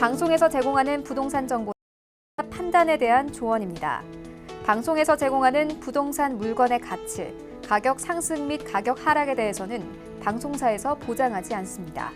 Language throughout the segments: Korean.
방송에서 제공하는 부동산 정보 판단에 대한 조언입니다. 방송에서 제공하는 부동산 물건의 가치, 가격 상승 및 가격 하락에 대해서는 방송사에서 보장하지 않습니다.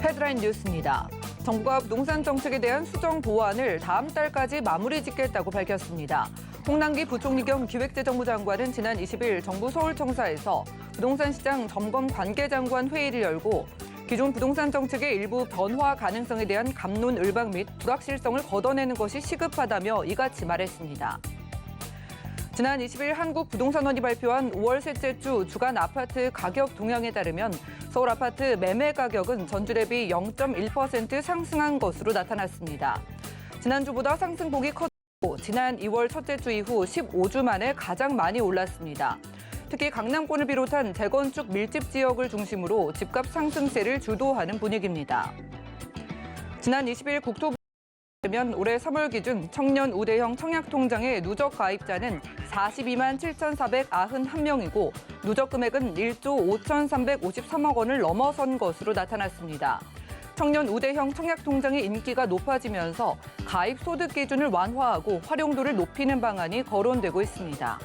헤드라인 뉴스입니다. 정부가 부동산 정책에 대한 수정 보완을 다음 달까지 마무리 짓겠다고 밝혔습니다. 홍남기 부총리 겸 기획재정부 장관은 지난 20일 정부 서울청사에서 부동산 시장 점검 관계장관 회의를 열고 기존 부동산 정책의 일부 변화 가능성에 대한 갑론을박 및 불확실성을 걷어내는 것이 시급하다며 이같이 말했습니다. 지난 20일 한국부동산원이 발표한 5월 셋째 주 주간 아파트 가격 동향에 따르면 서울 아파트 매매 가격은 전주 대비 0.1% 상승한 것으로 나타났습니다. 지난주보다 상승폭이 컸고 지난 2월 첫째 주 이후 15주 만에 가장 많이 올랐습니다. 특히 강남권을 비롯한 재건축 밀집 지역을 중심으로 집값 상승세를 주도하는 분위기입니다. 지난 20일 국토부에 따르면 올해 3월 기준 청년 우대형 청약통장의 누적 가입자는 42만 7,491명이고 누적 금액은 1조 5,353억 원을 넘어선 것으로 나타났습니다. 청년 우대형 청약통장의 인기가 높아지면서 가입 소득 기준을 완화하고 활용도를 높이는 방안이 거론되고 있습니다.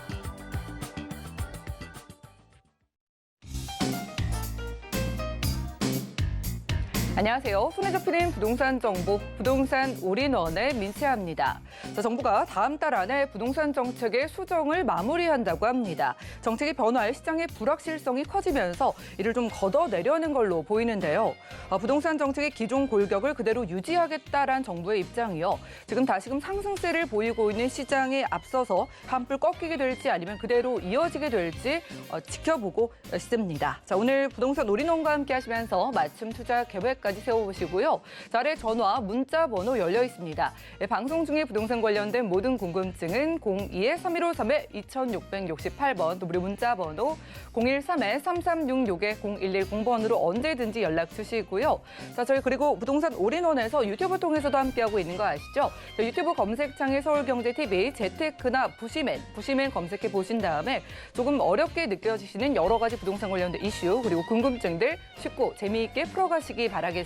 안녕하세요. 손에 잡히는 부동산 정보, 부동산 올인원의 민채아입니다. 정부가 다음 달 안에 부동산 정책의 수정을 마무리한다고 합니다. 정책이 변화해 시장의 불확실성이 커지면서 이를 좀 걷어내려는 걸로 보이는데요. 부동산 정책의 기존 골격을 그대로 유지하겠다란 정부의 입장이요. 지금 다시금 상승세를 보이고 있는 시장에 앞서서 한풀 꺾이게 될지 아니면 그대로 이어지게 될지 지켜보고 있습니다. 자, 오늘 부동산 올인원과 함께 하시면서 맞춤 투자 계획까지 세워보시고요. 자, 아래 전화, 문자 번호 열려 있습니다. 방송 중에 부동산 관련된 모든 궁금증은 02-3153-2668번, 또 우리 문자 번호 013-3366-0110번으로 언제든지 연락 주시고요. 자, 저희 그리고 부동산 올인원에서 유튜브 통해서도 함께하고 있는 거 아시죠? 유튜브 검색창에 서울경제TV, 재테크나 부시맨 검색해 보신 다음에 조금 어렵게 느껴지시는 여러 가지 부동산 관련된 이슈 그리고 궁금증들 쉽고 재미있게 풀어가시기 바라겠습니다.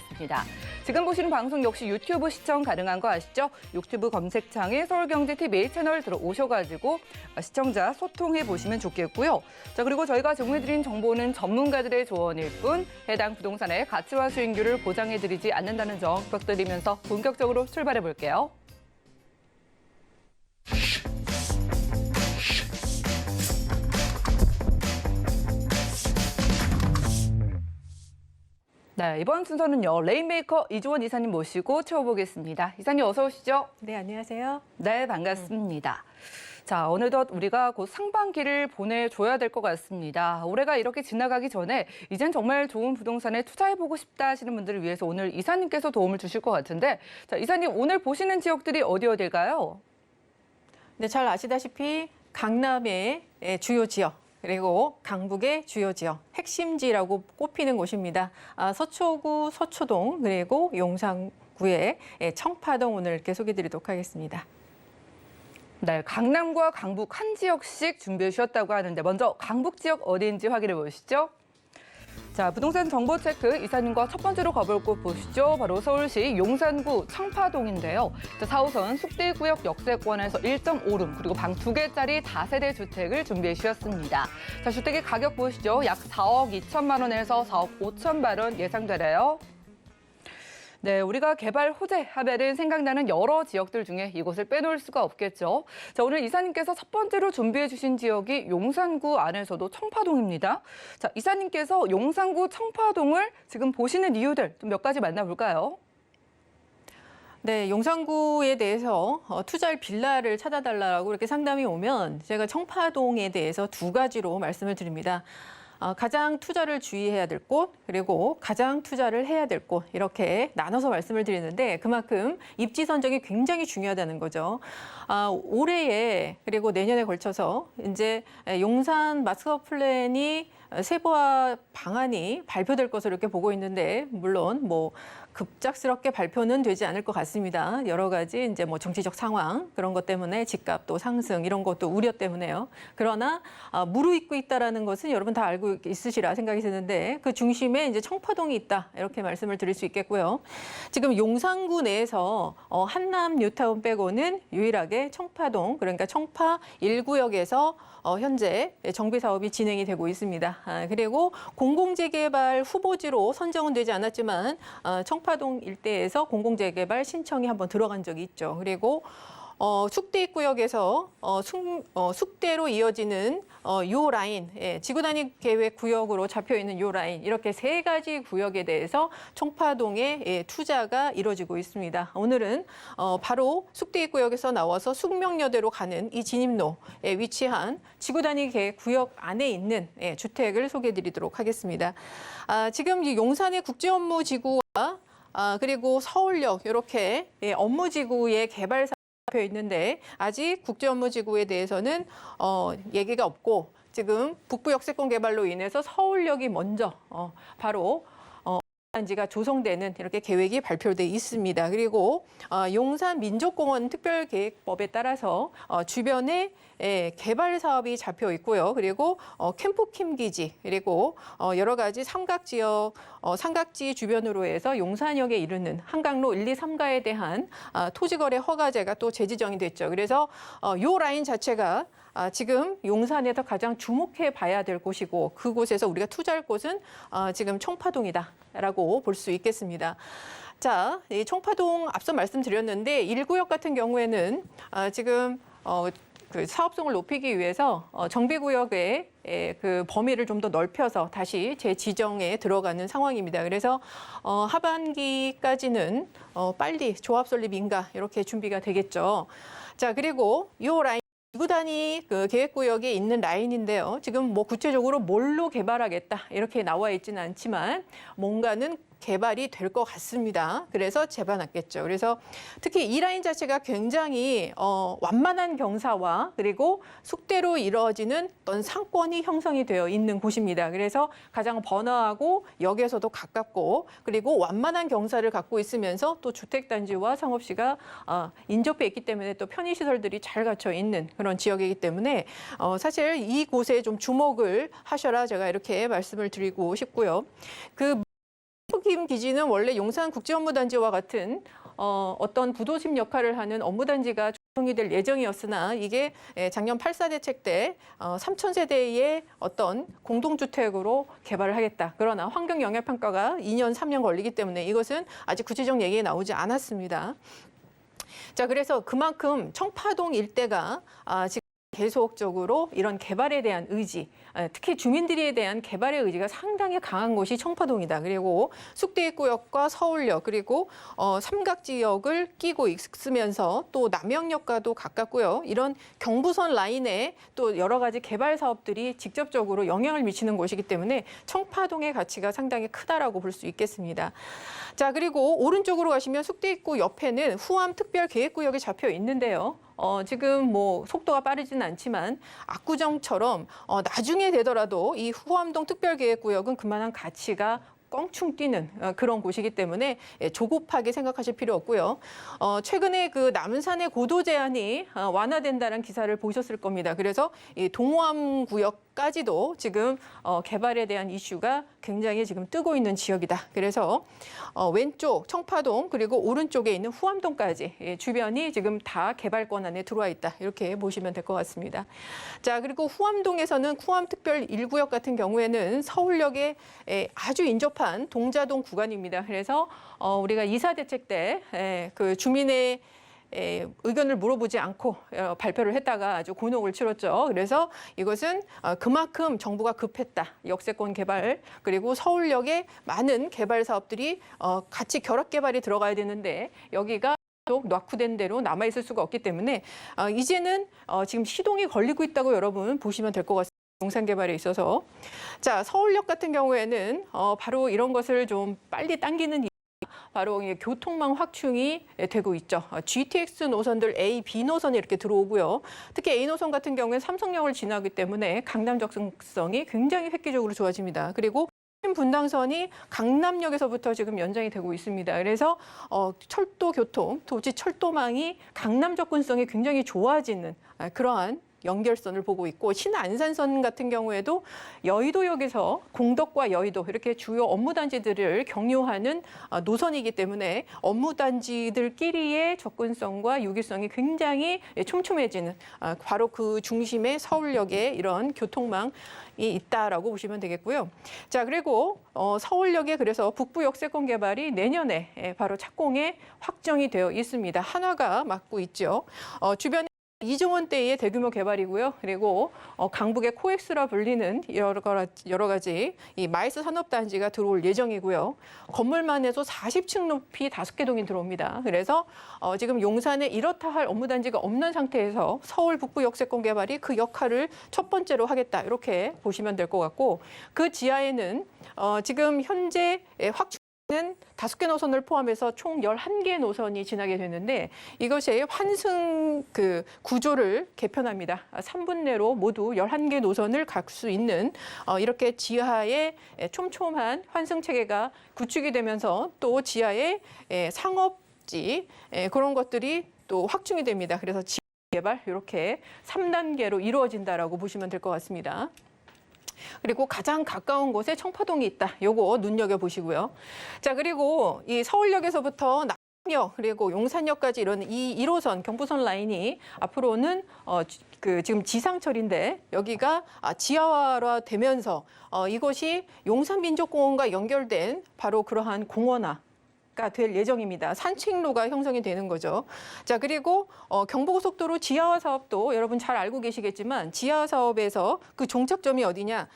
지금 보시는 방송 역시 유튜브 시청 가능한 거 아시죠? 유튜브 검색창에 서울경제TV 채널 들어오셔가지고 시청자 소통해 보시면 좋겠고요. 자, 그리고 저희가 제공해드린 정보는 전문가들의 조언일 뿐 해당 부동산의 가치와 수익률을 보장해드리지 않는다는 점 부탁드리면서 본격적으로 출발해 볼게요. 네, 이번 순서는요. 레인메이커 이주원 이사님 모시고 채워보겠습니다. 이사님 어서 오시죠. 네, 안녕하세요. 네, 반갑습니다. 자, 어느덧 우리가 곧 상반기를 보내줘야 될 것 같습니다. 올해가 이렇게 지나가기 전에 이젠 정말 좋은 부동산에 투자해보고 싶다 하시는 분들을 위해서 오늘 이사님께서 도움을 주실 것 같은데 자, 이사님 오늘 보시는 지역들이 어디일까요? 네, 잘 아시다시피 강남의 주요 지역 그리고 강북의 주요 지역, 핵심지라고 꼽히는 곳입니다. 서초구, 서초동, 그리고 용산구의 청파동 오늘 이렇게 소개해드리도록 하겠습니다. 네, 강남과 강북 한 지역씩 준비해 주셨다고 하는데 먼저 강북 지역 어디인지 확인해 보시죠. 자, 부동산 정보 체크 이사님과 첫 번째로 가볼 곳 보시죠. 바로 서울시 용산구 청파동인데요. 자, 4호선 숙대구역 역세권에서 1.5룸 그리고 방 2개짜리 다세대 주택을 준비해 주셨습니다. 자, 주택의 가격 보시죠. 약 4억 2천만 원에서 4억 5천만 원 예상되네요. 네, 우리가 개발 호재 하면은 생각나는 여러 지역들 중에 이곳을 빼놓을 수가 없겠죠. 자, 오늘 이사님께서 첫 번째로 준비해 주신 지역이 용산구 안에서도 청파동입니다. 자, 이사님께서 용산구 청파동을 지금 보시는 이유들 좀 몇 가지 만나볼까요? 네, 용산구에 대해서 투자할 빌라를 찾아달라고 이렇게 상담이 오면 제가 청파동에 대해서 두 가지로 말씀을 드립니다. 가장 투자를 주의해야 될 곳, 그리고 가장 투자를 해야 될 곳 이렇게 나눠서 말씀을 드리는데 그만큼 입지 선정이 굉장히 중요하다는 거죠. 올해에 그리고 내년에 걸쳐서 이제 용산 마스터 플랜이 세부화 방안이 발표될 것으로 이렇게 보고 있는데 물론 뭐 급작스럽게 발표는 되지 않을 것 같습니다. 여러 가지 이제 뭐 정치적 상황 그런 것 때문에 집값도 상승 이런 것도 우려 때문에요. 그러나 무르익고 있다라는 것은 여러분 다 알고 있으시라 생각이 드는데 그 중심에 이제 청파동이 있다 이렇게 말씀을 드릴 수 있겠고요. 지금 용산구 내에서 한남 뉴타운 빼고는 유일하게 청파동 그러니까 청파 1구역에서 현재 정비 사업이 진행이 되고 있습니다. 그리고 공공재개발 후보지로 선정은 되지 않았지만 청파동 일대에서 공공재개발 신청이 한번 들어간 적이 있죠. 그리고 숙대입구역에서 숙대로 이어지는 요 라인, 지구 단위 계획 구역으로 잡혀 있는 요 라인 이렇게 세 가지 구역에 대해서 청파동에 투자가 이루어지고 있습니다. 오늘은 바로 숙대입구역에서 나와서 숙명여대로 가는 이 진입로에 위치한 지구 단위 계획 구역 안에 있는 주택을 소개해드리도록 하겠습니다. 지금 이 용산의 국제업무지구와 그리고 서울역 이렇게 업무지구의 개발 잡혀 있는데 아직 국제업무지구에 대해서는 얘기가 없고 지금 북부 역세권 개발로 인해서 서울역이 먼저 바로 단지가 조성되는 이렇게 계획이 발표돼 있습니다. 그리고 용산 민족공원 특별계획법에 따라서 주변에 개발 사업이 잡혀 있고요. 그리고 캠프킴 기지 그리고 여러 가지 삼각지역 삼각지 주변으로 해서 용산역에 이르는 한강로 1, 2, 3가에 대한 토지거래 허가제가 또 재지정이 됐죠. 그래서 요 라인 자체가 지금 용산에서 가장 주목해 봐야 될 곳이고 그곳에서 우리가 투자할 곳은 지금 청파동이다라고 볼 수 있겠습니다. 자, 이 청파동 앞서 말씀드렸는데 1구역 같은 경우에는 지금 그 사업성을 높이기 위해서 정비구역의 그 범위를 좀 더 넓혀서 다시 재지정에 들어가는 상황입니다. 그래서 하반기까지는 빨리 조합 설립 인가 이렇게 준비가 되겠죠. 자, 그리고 이 라인 지구 단위 그 계획구역에 있는 라인인데요. 지금 뭐 구체적으로 뭘로 개발하겠다 이렇게 나와 있지는 않지만 뭔가는 개발이 될 것 같습니다. 그래서 잡아놨겠죠. 그래서 특히 이 라인 자체가 굉장히 완만한 경사와 그리고 숙대로 이루어지는 어떤 상권이 형성이 되어 있는 곳입니다. 그래서 가장 번화하고 역에서도 가깝고 그리고 완만한 경사를 갖고 있으면서 또 주택단지와 상업시가 인접해 있기 때문에 또 편의시설들이 잘 갖춰 있는 그런 지역이기 때문에 사실 이곳에 좀 주목을 하셔라 제가 이렇게 말씀을 드리고 싶고요. 캠프킴 기지는 원래 용산국제업무단지와 같은 어떤 부도심 역할을 하는 업무단지가 조성이 될 예정이었으나 이게 작년 8.4 대책 때 3,000세대의 어떤 공동주택으로 개발을 하겠다. 그러나 환경영향평가가 2년, 3년 걸리기 때문에 이것은 아직 구체적 얘기가 나오지 않았습니다. 자, 그래서 그만큼 청파동 일대가 지금 계속적으로 이런 개발에 대한 의지, 특히 주민들에 대한 개발의 의지가 상당히 강한 곳이 청파동이다. 그리고 숙대입구역과 서울역 그리고 삼각지역을 끼고 있으면서 또 남영역과도 가깝고요. 이런 경부선 라인에 또 여러 가지 개발 사업들이 직접적으로 영향을 미치는 곳이기 때문에 청파동의 가치가 상당히 크다라고 볼 수 있겠습니다. 자, 그리고 오른쪽으로 가시면 숙대입구 옆에는 후암 특별계획구역이 잡혀 있는데요. 지금 뭐 속도가 빠르지는 않지만 압구정처럼 나중에 되더라도 이 후암동 특별계획구역은 그만한 가치가 껑충 뛰는 그런 곳이기 때문에 조급하게 생각하실 필요 없고요. 최근에 그 남산의 고도 제한이 완화된다는 기사를 보셨을 겁니다. 그래서 이 동호암 구역까지도 지금 개발에 대한 이슈가 굉장히 지금 뜨고 있는 지역이다. 그래서 왼쪽 청파동 그리고 오른쪽에 있는 후암동까지 주변이 지금 다 개발권 안에 들어와 있다. 이렇게 보시면 될 것 같습니다. 자, 그리고 후암동에서는 후암특별 1구역 같은 경우에는 서울역에 아주 인접한 동자동 구간입니다. 그래서 우리가 2.4 대책 때 그 주민의 의견을 물어보지 않고 발표를 했다가 아주 곤혹을 치렀죠. 그래서 이것은 그만큼 정부가 급했다. 역세권 개발 그리고 서울역에 많은 개발 사업들이 같이 결합 개발이 들어가야 되는데 여기가 낙후된 대로 남아있을 수가 없기 때문에 이제는 지금 시동이 걸리고 있다고 여러분 보시면 될 것 같습니다. 용산 개발에 있어서. 자, 서울역 같은 경우에는 바로 이런 것을 좀 빨리 당기는 바로 교통망 확충이 되고 있죠. GTX 노선들 A, B 노선이 이렇게 들어오고요. 특히 A 노선 같은 경우에 삼성역을 지나기 때문에 강남 접근성이 굉장히 획기적으로 좋아집니다. 그리고 분당선이 강남역에서부터 지금 연장이 되고 있습니다. 그래서 철도 교통, 도시 철도망이 강남 접근성이 굉장히 좋아지는 그러한 연결선을 보고 있고, 신안산선 같은 경우에도 여의도역에서 공덕과 여의도 이렇게 주요 업무단지들을 경유하는 노선이기 때문에 업무단지들끼리의 접근성과 유기성이 굉장히 촘촘해지는 바로 그 중심에 서울역에 이런 교통망이 있다라고 보시면 되겠고요. 자, 그리고 서울역에 그래서 북부 역세권 개발이 내년에 바로 착공에 확정이 되어 있습니다. 한화가 맡고 있죠. 주변에 이종원 때의 대규모 개발이고요. 그리고 강북의 코엑스라 불리는 여러 가지 이 마이스 산업단지가 들어올 예정이고요. 건물만 해도 40층 높이 5개 동이 들어옵니다. 그래서 지금 용산에 이렇다 할 업무단지가 없는 상태에서 서울 북부 역세권 개발이 그 역할을 첫 번째로 하겠다, 이렇게 보시면 될 것 같고, 그 지하에는 지금 현재 확충 는 5개 노선을 포함해서 총 11개 노선이 지나게 되는데, 이것이 환승 구조를 개편합니다. 3분 내로 모두 11개 노선을 갈 수 있는 이렇게 지하에 촘촘한 환승 체계가 구축이 되면서 또 지하에 상업지 그런 것들이 또 확충이 됩니다. 그래서 지하 개발 이렇게 3단계로 이루어진다라고 보시면 될 것 같습니다. 그리고 가장 가까운 곳에 청파동이 있다. 요거 눈여겨보시고요. 자, 그리고 이 서울역에서부터 남역 그리고 용산역까지 이런 이 1호선 경부선 라인이 앞으로는 지금 지상철인데 여기가 지하화가 되면서 이것이 용산민족공원과 연결된 바로 그러한 공원화 될 예정입니다. 산책로가 형성이 되는 거죠. 자, 그리고 경부고속도로 지하화 사업도 여러분 잘 알고 계시겠지만, 지하화 사업에서 그 종착점이 어디냐?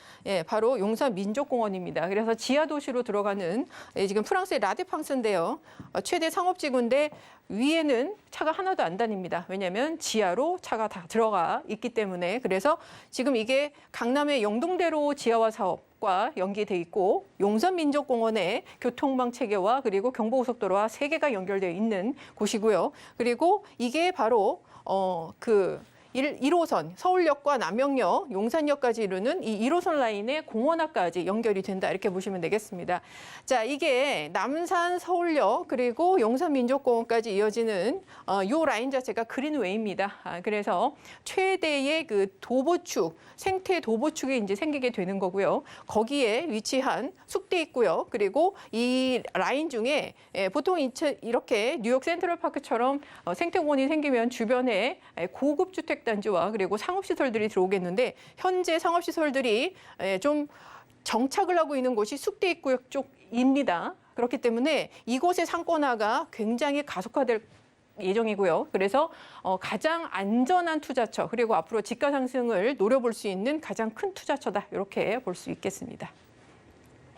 바로 용산민족공원입니다. 그래서 지하 도시로 들어가는 지금 프랑스의 라데팡스인데요. 최대 상업지구인데 위에는 차가 하나도 안 다닙니다. 왜냐하면 지하로 차가 다 들어가 있기 때문에. 그래서 지금 이게 강남의 영동대로 지하화 사업과 연계돼 있고, 용산민족공원의 교통망 체계와 그리고 경부고속도로와 3개가 연결되어 있는 곳이고요. 그리고 이게 바로 1호선 서울역과 남영역, 용산역까지 이루는 이 1호선 라인의 공원화까지 연결이 된다, 이렇게 보시면 되겠습니다. 자, 이게 남산 서울역 그리고 용산민족공원까지 이어지는 요 라인 자체가 그린웨이입니다. 그래서 최대의 그 도보축, 생태 도보축이 이제 생기게 되는 거고요. 거기에 위치한 숙대 있고요. 그리고 이 라인 중에 보통 이렇게 뉴욕 센트럴파크처럼 생태공원이 생기면 주변에 고급 주택 단지와 그리고 상업시설들이 들어오겠는데, 현재 상업시설들이 좀 정착을 하고 있는 곳이 숙대 입구역 쪽입니다. 그렇기 때문에 이곳의 상권화가 굉장히 가속화될 예정이고요. 그래서 가장 안전한 투자처, 그리고 앞으로 집가 상승을 노려볼 수 있는 가장 큰 투자처다, 이렇게 볼 수 있겠습니다.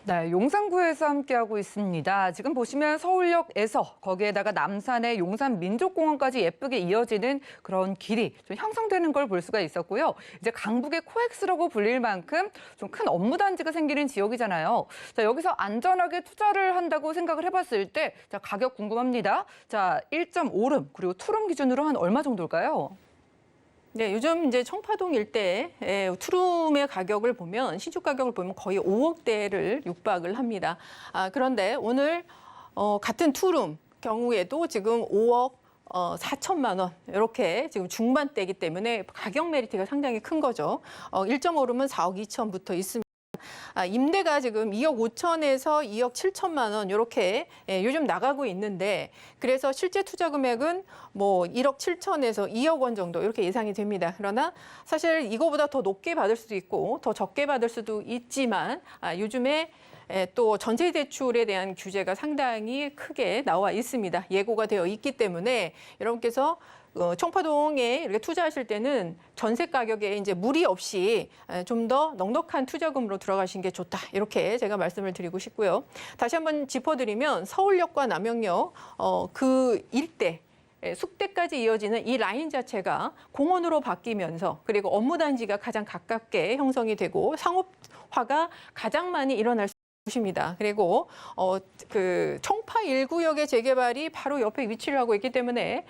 네, 용산구에서 함께하고 있습니다. 지금 보시면 서울역에서 거기에다가 남산의 용산민족공원까지 예쁘게 이어지는 그런 길이 좀 형성되는 걸 볼 수가 있었고요. 이제 강북의 코엑스라고 불릴 만큼 좀 큰 업무단지가 생기는 지역이잖아요. 자, 여기서 안전하게 투자를 한다고 생각을 해봤을 때, 자, 가격 궁금합니다. 자, 1.5룸 그리고 투룸 기준으로 한 얼마 정도일까요? 네, 요즘 이제 청파동 일대 투룸의 가격을 보면, 신축 가격을 보면 거의 5억대를 육박을 합니다. 그런데 오늘 같은 투룸 경우에도 지금 5억 4천만 원 이렇게 지금 중반대이기 때문에 가격 메리트가 상당히 큰 거죠. 1.5룸은 4억 2천부터 있습니다. 임대가 지금 2억 5천에서 2억 7천만 원 이렇게 요즘 나가고 있는데, 그래서 실제 투자 금액은 뭐 1억 7천에서 2억 원 정도 이렇게 예상이 됩니다. 그러나 사실 이거보다 더 높게 받을 수도 있고 더 적게 받을 수도 있지만, 요즘에 또 전세 대출에 대한 규제가 상당히 크게 나와 있습니다. 예고가 되어 있기 때문에 여러분께서 청파동에 이렇게 투자하실 때는 전세 가격에 이제 무리 없이 좀 더 넉넉한 투자금으로 들어가신 게 좋다, 이렇게 제가 말씀을 드리고 싶고요. 다시 한번 짚어드리면 서울역과 남영역 그 일대 숙대까지 이어지는 이 라인 자체가 공원으로 바뀌면서, 그리고 업무단지가 가장 가깝게 형성이 되고 상업화가 가장 많이 일어날 수 입니다. 그리고 청파 1구역의 재개발이 바로 옆에 위치를 하고 있기 때문에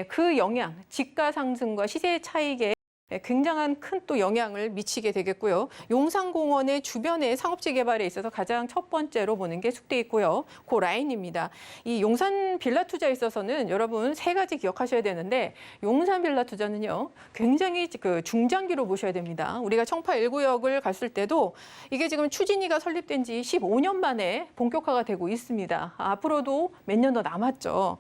그 영향, 집가 상승과 시세 차익에 굉장한 큰 또 영향을 미치게 되겠고요. 용산공원의 주변의 상업지 개발에 있어서 가장 첫 번째로 보는 게 숙대 있고요. 그 라인입니다. 이 용산 빌라 투자에 있어서는 여러분 세 가지 기억하셔야 되는데 용산 빌라 투자는요. 굉장히 그 중장기로 보셔야 됩니다. 우리가 청파 1구역을 갔을 때도 이게 지금 추진위가 설립된 지 15년 만에 본격화가 되고 있습니다. 앞으로도 몇 년 더 남았죠.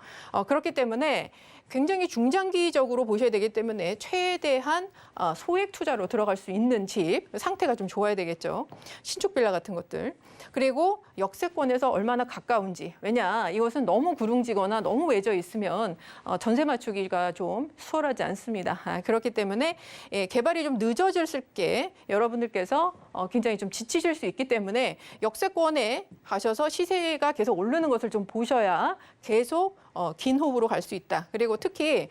그렇기 때문에 굉장히 중장기적으로 보셔야 되기 때문에 최대한 소액 투자로 들어갈 수 있는 집, 상태가 좀 좋아야 되겠죠. 신축 빌라 같은 것들. 그리고 역세권에서 얼마나 가까운지. 왜냐, 이것은 너무 구릉지거나 너무 외져 있으면 전세 맞추기가 좀 수월하지 않습니다. 그렇기 때문에 개발이 좀 늦어질 게 여러분들께서 굉장히 좀 지치실 수 있기 때문에 역세권에 가셔서 시세가 계속 오르는 것을 좀 보셔야 계속 긴 호흡으로 갈 수 있다. 그리고 특히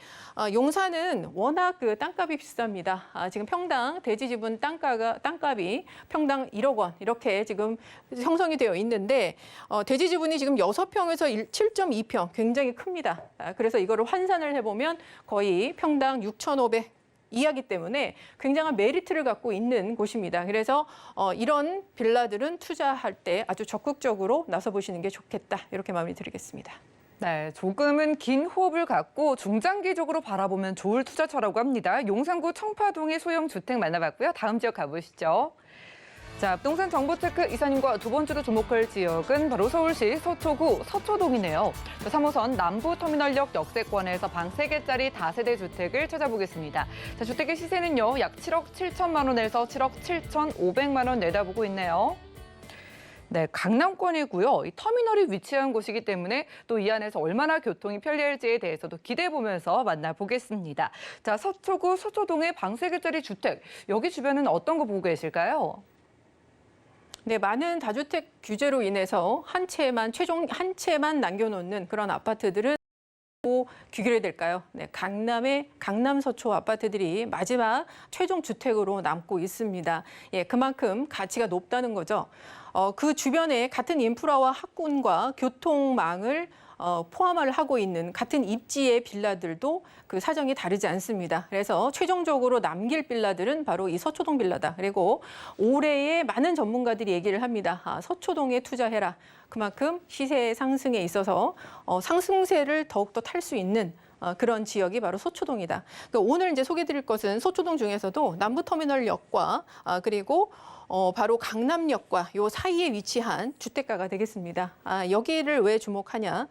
용산은 워낙 그 땅값이 비쌉니다. 지금 평당 대지 지분 땅값이 평당 1억 원 이렇게 지금 형성이 되어 있는데 대지 지분이 지금 6평에서 7.2평 굉장히 큽니다. 그래서 이거를 환산을 해보면 거의 평당 6,500 이하기 때문에 굉장한 메리트를 갖고 있는 곳입니다. 그래서 이런 빌라들은 투자할 때 아주 적극적으로 나서 보시는 게 좋겠다. 이렇게 마무리 드리겠습니다. 네, 조금은 긴 호흡을 갖고 중장기적으로 바라보면 좋을 투자처라고 합니다. 용산구 청파동의 소형 주택 만나봤고요. 다음 지역 가보시죠. 자, 부동산 정보체크 이사님과 두 번째로 주목할 지역은 바로 서울시 서초구 서초동이네요. 3호선 남부터미널역 역세권에서 방 3개짜리 다세대 주택을 찾아보겠습니다. 자, 주택의 시세는요, 약 7억 7천만 원에서 7억 7,500만 원 내다보고 있네요. 네, 강남권이고요. 이 터미널이 위치한 곳이기 때문에 또 이 안에서 얼마나 교통이 편리할지에 대해서도 기대해 보면서 만나보겠습니다. 자, 서초구 서초동의 방 3개짜리 주택, 여기 주변은 어떤 거 보고 계실까요? 네, 많은 다주택 규제로 인해서 최종 한 채만 남겨놓는 그런 아파트들은 귀결이 될까요? 네, 강남 서초 아파트들이 마지막 최종 주택으로 남고 있습니다. 예, 그만큼 가치가 높다는 거죠. 그 주변에 같은 인프라와 학군과 교통망을 포함을 하고 있는 같은 입지의 빌라들도 그 사정이 다르지 않습니다. 그래서 최종적으로 남길 빌라들은 바로 이 서초동 빌라다. 그리고 올해에 많은 전문가들이 얘기를 합니다. 서초동에 투자해라. 그만큼 시세 상승에 있어서 상승세를 더욱더 탈 수 있는 그런 지역이 바로 서초동이다. 그러니까 오늘 이제 소개드릴 것은 서초동 중에서도 남부터미널역과 그리고 바로 강남역과 요 사이에 위치한 주택가가 되겠습니다. 여기를 왜 주목하냐?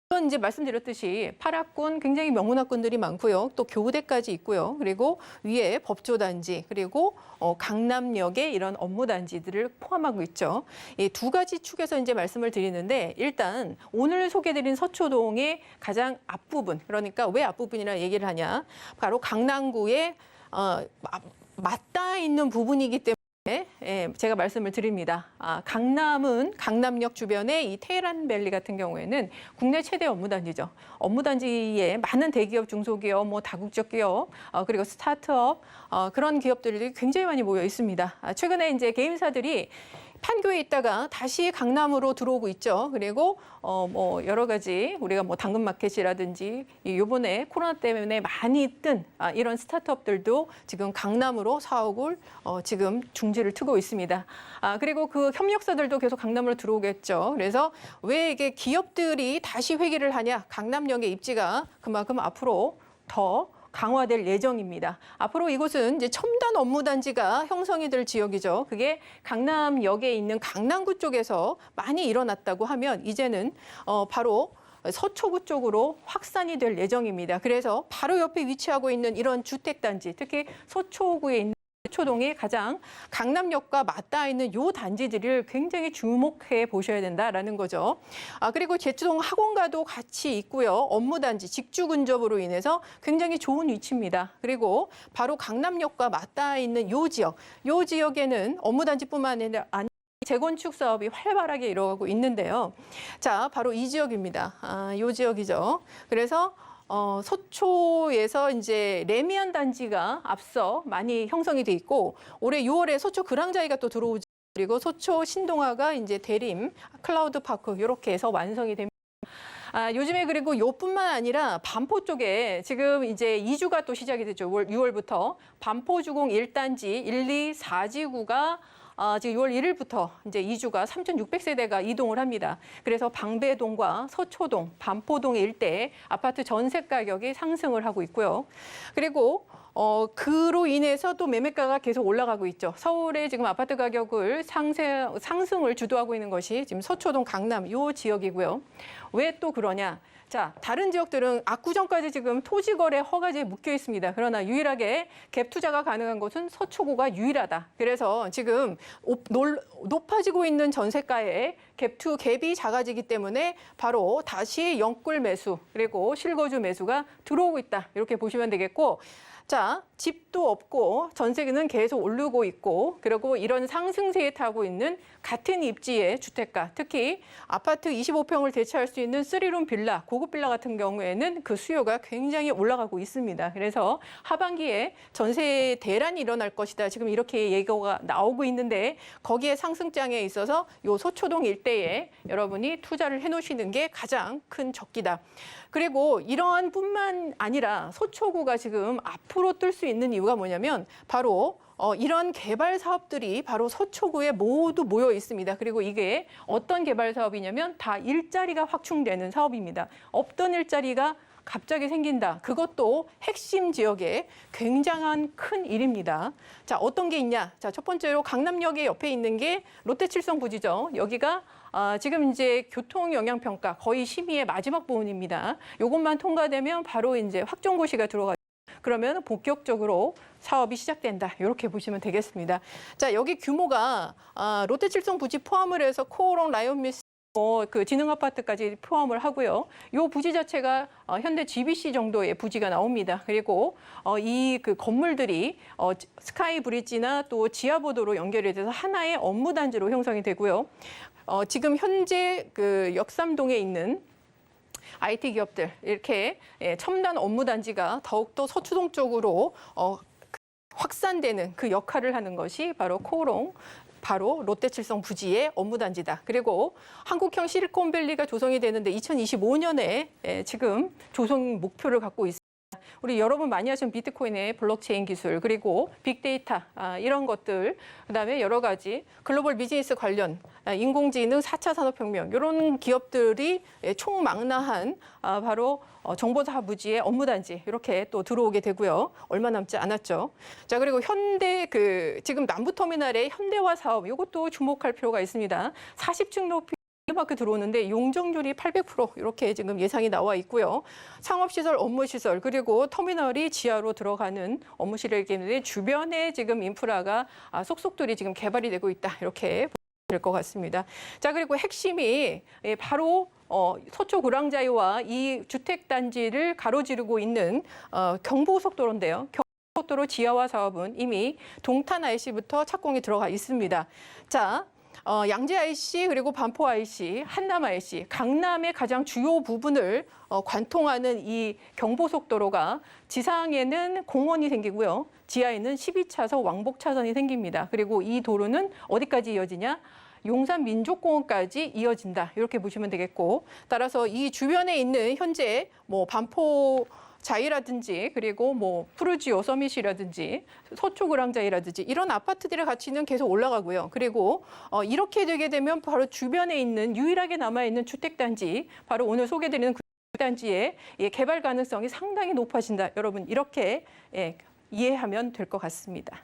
이건 이제 말씀드렸듯이 8학군 굉장히 명문학군들이 많고요. 또 교대까지 있고요. 그리고 위에 법조단지 그리고 강남역의 이런 업무단지들을 포함하고 있죠. 이 두 가지 축에서 이제 말씀을 드리는데 일단 오늘 소개드린 서초동의 가장 앞부분 그러니까 왜 앞부분이라 얘기를 하냐? 바로 강남구에 맞닿아 있는 부분이기 때문에 제가 말씀을 드립니다. 강남은 강남역 주변에 이 테헤란밸리 같은 경우에는 국내 최대 업무단지죠. 업무단지에 많은 대기업, 중소기업, 다국적 기업, 그리고 스타트업 그런 기업들이 굉장히 많이 모여 있습니다. 최근에 이제 개인사들이 판교에 있다가 다시 강남으로 들어오고 있죠. 그리고 여러 가지 우리가 당근마켓이라든지 이번에 코로나 때문에 많이 뜬 이런 스타트업들도 지금 강남으로 사옥을 지금 중지를 트고 있습니다. 그리고 그 협력사들도 계속 강남으로 들어오겠죠. 그래서 왜 이게 기업들이 다시 회귀를 하냐? 강남역의 입지가 그만큼 앞으로 더 강화될 예정입니다. 앞으로 이곳은 이제 첨단 업무단지가 형성이 될 지역이죠. 그게 강남역에 있는 강남구 쪽에서 많이 일어났다고 하면 이제는 바로 서초구 쪽으로 확산이 될 예정입니다. 그래서 바로 옆에 위치하고 있는 이런 주택단지, 특히 서초구에 있는 서초동에 가장 강남역과 맞닿아 있는 요 단지들을 굉장히 주목해 보셔야 된다라는 거죠. 그리고 제주동 학원가도 같이 있고요. 업무단지, 직주 근접으로 인해서 굉장히 좋은 위치입니다. 그리고 바로 강남역과 맞닿아 있는 요 지역에는 업무단지뿐만 아니라 재건축 사업이 활발하게 이루어가고 있는데요. 자, 바로 이 지역입니다. 요 지역이죠. 그래서 서초에서 이제 레미안 단지가 앞서 많이 형성이 돼 있고 올해 6월에 서초 그랑자이가 또 들어오죠. 그리고 서초 신동아가 이제 대림 클라우드 파크 이렇게 해서 완성이 됩니다. 요즘에 그리고 요뿐만 아니라 반포 쪽에 지금 이제 이주가 또 시작이 됐죠. 6월부터 반포 주공 1단지 1, 2, 4지구가 지금 6월 1일부터 이제 이주가 3,600세대가 이동을 합니다. 그래서 방배동과 서초동, 반포동 일대 아파트 전세 가격이 상승을 하고 있고요. 그리고 그로 인해서 또 매매가가 계속 올라가고 있죠. 서울의 지금 아파트 가격을 상승을 주도하고 있는 것이 지금 서초동, 강남 이 지역이고요. 왜 또 그러냐? 자, 다른 지역들은 압구정까지 지금 토지거래 허가제에 묶여 있습니다. 그러나 유일하게 갭 투자가 가능한 곳은 서초구가 유일하다. 그래서 지금 높아지고 있는 전세가에 갭이 작아지기 때문에 바로 다시 영끌 매수 그리고 실거주 매수가 들어오고 있다. 이렇게 보시면 되겠고, 자, 집도 없고 전세는 계속 오르고 있고, 그리고 이런 상승세에 타고 있는 같은 입지의 주택가, 특히 아파트 25평을 대체할 수 있는 3룸 빌라, 고급 빌라 같은 경우에는 그 수요가 굉장히 올라가고 있습니다. 그래서 하반기에 전세 대란이 일어날 것이다. 지금 이렇게 예고가 나오고 있는데, 거기에 상승장에 있어서 요 서초동 일대에 여러분이 투자를 해놓으시는 게 가장 큰 적기다. 그리고 이러한 뿐만 아니라 서초구가 지금 앞으로 뜰 수 있는 이유가 뭐냐면 바로 이런 개발 사업들이 바로 서초구에 모두 모여 있습니다. 그리고 이게 어떤 개발 사업이냐면 다 일자리가 확충되는 사업입니다. 없던 일자리가 갑자기 생긴다. 그것도 핵심 지역에 굉장한 큰 일입니다. 자, 어떤 게 있냐? 자, 첫 번째로 강남역의 옆에 있는 게 롯데칠성 부지죠. 여기가 지금 이제 교통 영향 평가 거의 심의의 마지막 부분입니다. 이것만 통과되면 바로 이제 확정고시가 들어가죠. 그러면 본격적으로 사업이 시작된다. 이렇게 보시면 되겠습니다. 자, 여기 규모가 롯데칠성 부지 포함을 해서 코오롱, 라이온미스 그 지능 아파트까지 포함을 하고요. 이 부지 자체가 현대 GBC 정도의 부지가 나옵니다. 그리고 이 그 건물들이 스카이 브릿지나 또 지하보도로 연결이 돼서 하나의 업무 단지로 형성이 되고요. 지금 현재 그 역삼동에 있는 IT 기업들 이렇게 첨단 업무 단지가 더욱더 서초동 쪽으로 확산되는 그 역할을 하는 것이 바로 코오롱, 바로 롯데칠성 부지의 업무단지다. 그리고 한국형 실리콘밸리가 조성이 되는데 2025년에 지금 조성 목표를 갖고 있습니다. 우리 여러분 많이 하시는 비트코인의 블록체인 기술, 그리고 빅데이터 이런 것들, 그다음에 여러 가지 글로벌 비즈니스 관련 인공지능 4차 산업혁명 이런 기업들이 총망라한 바로 정보사 부지의 업무단지 이렇게 또 들어오게 되고요. 얼마 남지 않았죠. 자, 그리고 현대 지금 남부터미널의 현대화 사업 이것도 주목할 필요가 있습니다. 40층 높이 마크 들어오는데 용적률이 800% 이렇게 지금 예상이 나와 있고요. 상업시설, 업무시설 그리고 터미널이 지하로 들어가는 업무실이기 때문에 주변에 지금 인프라가 속속들이 지금 개발이 되고 있다. 이렇게 될 것 같습니다. 자, 그리고 핵심이 바로 서초 구랑자유와 이 주택단지를 가로지르고 있는 경부고속도로인데요. 경부고속도로 지하화 사업은 이미 동탄 IC부터 착공이 들어가 있습니다. 자, 양재 IC 그리고 반포 IC, 한남 IC, 강남의 가장 주요 부분을 관통하는 이 경부고속도로가 지상에는 공원이 생기고요. 지하에는 12차선 왕복차선이 생깁니다. 그리고 이 도로는 어디까지 이어지냐? 용산 민족공원까지 이어진다. 이렇게 보시면 되겠고, 따라서 이 주변에 있는 현재 반포 자이라든지 그리고 푸르지오 서밋이라든지 서초그랑자이라든지 이런 아파트들의 가치는 계속 올라가고요. 그리고 이렇게 되게 되면 바로 주변에 있는 유일하게 남아있는 주택단지, 바로 오늘 소개드리는 그 단지의 개발 가능성이 상당히 높아진다. 여러분 이렇게 이해하면 될 것 같습니다.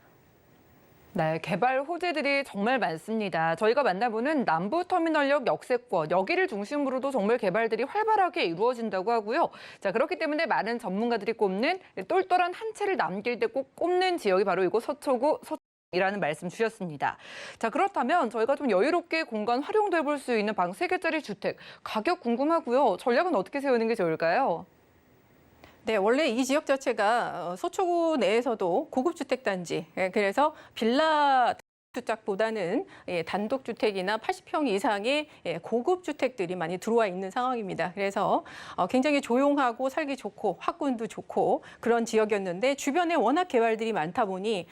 네, 개발 호재들이 정말 많습니다. 저희가 만나보는 남부터미널역 역세권, 여기를 중심으로도 정말 개발들이 활발하게 이루어진다고 하고요. 자, 그렇기 때문에 많은 전문가들이 꼽는 똘똘한 한 채를 남길 때 꼭 꼽는 지역이 바로 이곳 서초구이라는 말씀 주셨습니다. 자, 그렇다면 저희가 좀 여유롭게 공간 활용도 해볼 수 있는 방 3개짜리 주택, 가격 궁금하고요. 전략은 어떻게 세우는 게 좋을까요? 네, 원래 이 지역 자체가 서초구 내에서도 고급 주택단지, 그래서 빌라 주택보다는 단독주택이나 80평 이상의 고급 주택들이 많이 들어와 있는 상황입니다. 그래서 굉장히 조용하고 살기 좋고 학군도 좋고 그런 지역이었는데 주변에 워낙 개발들이 많다 보니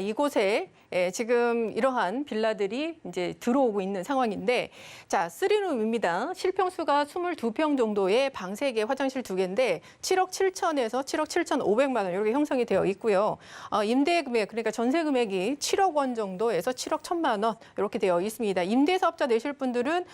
이곳에 지금 이러한 빌라들이 이제 들어오고 있는 상황인데, 자, 3룸입니다. 실평수가 22평 정도의 방 3개, 화장실 2개인데 7억 7천에서 7억 7천5백만 원 이렇게 형성이 되어 있고요. 임대 금액, 그러니까 전세 금액이 7억 원 정도에서 7억 1천만 원 이렇게 되어 있습니다. 임대 사업자 내실 분들은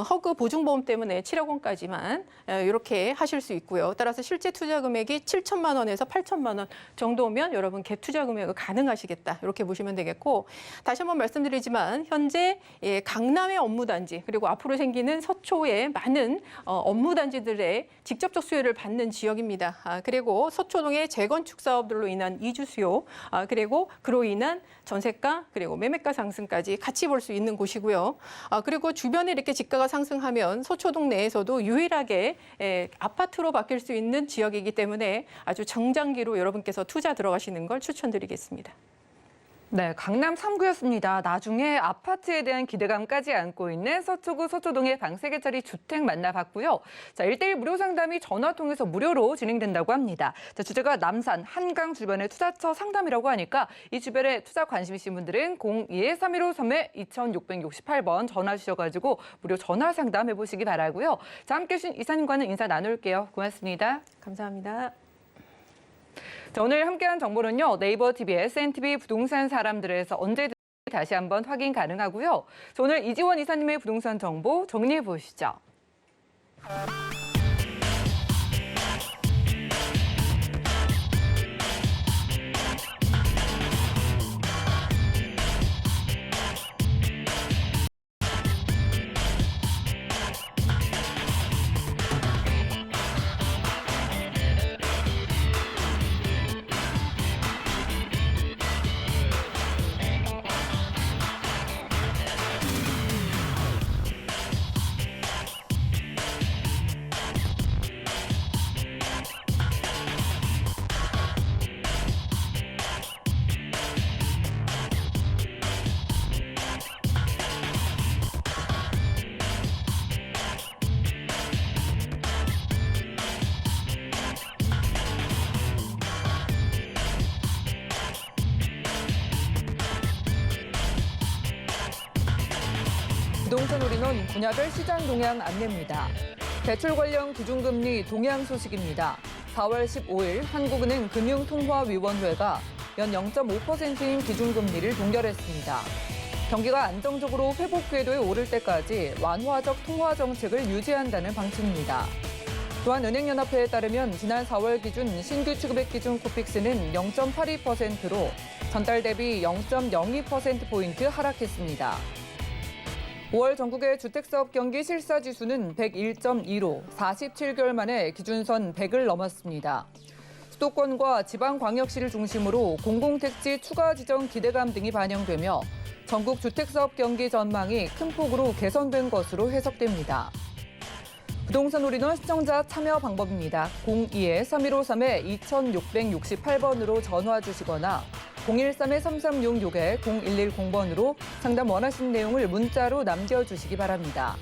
허그 보증보험 때문에 7억 원까지만 이렇게 하실 수 있고요. 따라서 실제 투자 금액이 7천만 원에서 8천만 원 정도면 여러분 갭 투자 금액을 가능하시겠다 이렇게 보시면 되겠고, 다시 한번 말씀드리지만 현재 강남의 업무단지 그리고 앞으로 생기는 서초의 많은 업무단지들의 직접적 수요를 받는 지역입니다. 그리고 서초동의 재건축 사업들로 인한 이주 수요, 그리고 그로 인한 전세가 그리고 매매가 상승까지 같이 볼 수 있는 곳이고요. 그리고 주변에 이렇게 집가가 상승하면 서초동 내에서도 유일하게 아파트로 바뀔 수 있는 지역이기 때문에 아주 정장기로 여러분께서 투자 들어가시는 걸 추천드리겠습니다. 네, 강남 3구였습니다. 나중에 아파트에 대한 기대감까지 안고 있는 서초구 서초동의 방 3개짜리 주택 만나봤고요. 자, 1대1 무료 상담이 전화 통해서 무료로 진행된다고 합니다. 자, 주제가 남산, 한강 주변의 투자처 상담이라고 하니까 이 주변에 투자 관심 있으신 분들은 02-3153-2668번 전화 주셔가지고 무료 전화 상담해 보시기 바라고요. 자, 함께해 주신 이사님과는 인사 나눌게요. 고맙습니다. 감사합니다. 자, 오늘 함께한 정보는요. 네이버 TV, SNTV 부동산 사람들에서 언제든지 다시 한번 확인 가능하고요. 자, 오늘 이지원 이사님의 부동산 정보 정리해 보시죠. 부동산 올인원 분야별 시장 동향 안내입니다. 대출 관련 기준금리 동향 소식입니다. 4월 15일 한국은행 금융통화위원회가 연 0.5%인 기준금리를 동결했습니다. 경기가 안정적으로 회복 궤도에 오를 때까지 완화적 통화 정책을 유지한다는 방침입니다. 또한 은행연합회에 따르면 지난 4월 기준 신규 취급액 기준 코픽스는 0.82%로 전달 대비 0.02%포인트 하락했습니다. 5월 전국의 주택사업 경기 실사지수는 101.2로 47개월 만에 기준선 100을 넘었습니다. 수도권과 지방광역시를 중심으로 공공택지 추가 지정 기대감 등이 반영되며 전국 주택사업 경기 전망이 큰 폭으로 개선된 것으로 해석됩니다. 부동산 올인원 시청자 참여 방법입니다. 02-3153-2668번으로 전화 주시거나 013-3366-0110번으로 상담 원하시는 내용을 문자로 남겨주시기 바랍니다.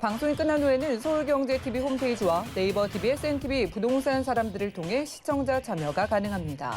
방송이 끝난 후에는 서울경제TV 홈페이지와 네이버 TV, SNTV 부동산 사람들을 통해 시청자 참여가 가능합니다.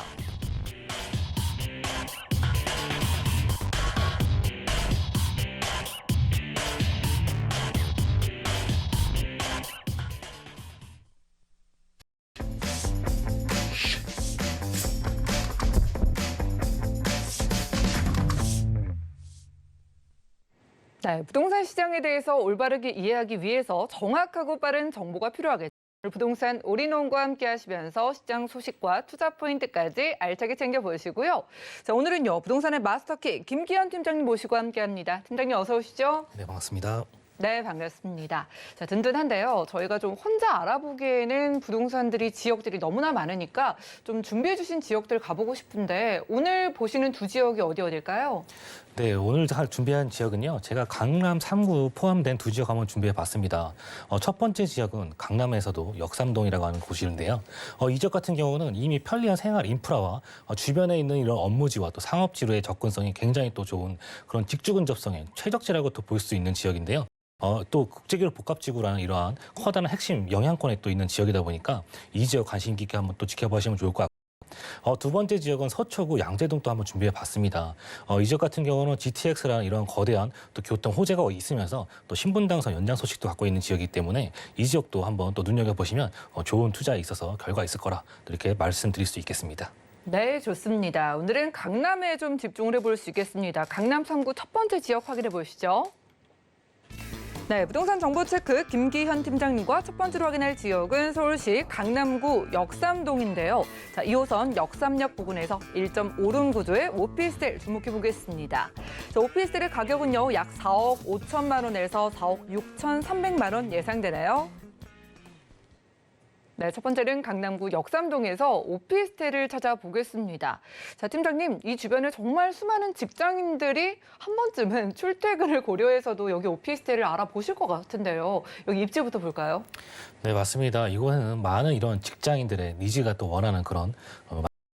네, 부동산 시장에 대해서 올바르게 이해하기 위해서 정확하고 빠른 정보가 필요하겠죠. 부동산 올인원과 함께 하시면서 시장 소식과 투자 포인트까지 알차게 챙겨보시고요. 자, 오늘은요, 부동산의 마스터키 김기현 팀장님 모시고 함께합니다. 팀장님 어서 오시죠. 네, 반갑습니다. 네, 반갑습니다. 자, 든든한데요. 저희가 좀 혼자 알아보기에는 부동산들이 지역들이 너무나 많으니까 좀 준비해 주신 지역들 가보고 싶은데 오늘 보시는 두 지역이 어딜까요? 네, 오늘 준비한 지역은요. 제가 강남 3구 포함된 두 지역 한번 준비해 봤습니다. 첫 번째 지역은 강남에서도 역삼동이라고 하는 곳인데요. 이 지역 같은 경우는 이미 편리한 생활 인프라와 주변에 있는 이런 업무지와 또 상업지로의 접근성이 굉장히 또 좋은 그런 직주 근접성의 최적지라고 또 볼 수 있는 지역인데요. 또 국제기록 복합지구라는 이러한 커다란 핵심 영향권에 또 있는 지역이다 보니까 이 지역 관심 깊게 한번 또 지켜보시면 좋을 것 같고. 두 번째 지역은 서초구 양재동도 한번 준비해 봤습니다. 이 지역 같은 경우는 GTX라는 이런 거대한 또 교통 호재가 있으면서 또 신분당선 연장 소식도 갖고 있는 지역이기 때문에 이 지역도 한번 또 눈여겨보시면 좋은 투자에 있어서 결과가 있을 거라 이렇게 말씀드릴 수 있겠습니다. 네, 좋습니다. 오늘은 강남에 좀 집중을 해볼 수 있겠습니다. 강남 3구 첫 번째 지역 확인해 보시죠. 네, 부동산 정보 체크 김기현 팀장님과 첫 번째로 확인할 지역은 서울시 강남구 역삼동인데요. 자, 2호선 역삼역 부근에서 1.5룸 구조의 오피스텔 주목해 보겠습니다. 자, 오피스텔의 가격은요, 약 4억 5천만 원에서 4억 6,300만 원 예상되나요? 네, 첫 번째는 강남구 역삼동에서 오피스텔을 찾아보겠습니다. 자, 팀장님, 이 주변에 정말 수많은 직장인들이 한 번쯤은 출퇴근을 고려해서도 여기 오피스텔을 알아보실 것 같은데요. 여기 입지부터 볼까요? 네, 맞습니다. 이거는 많은 이런 직장인들의 니즈가 또 원하는 그런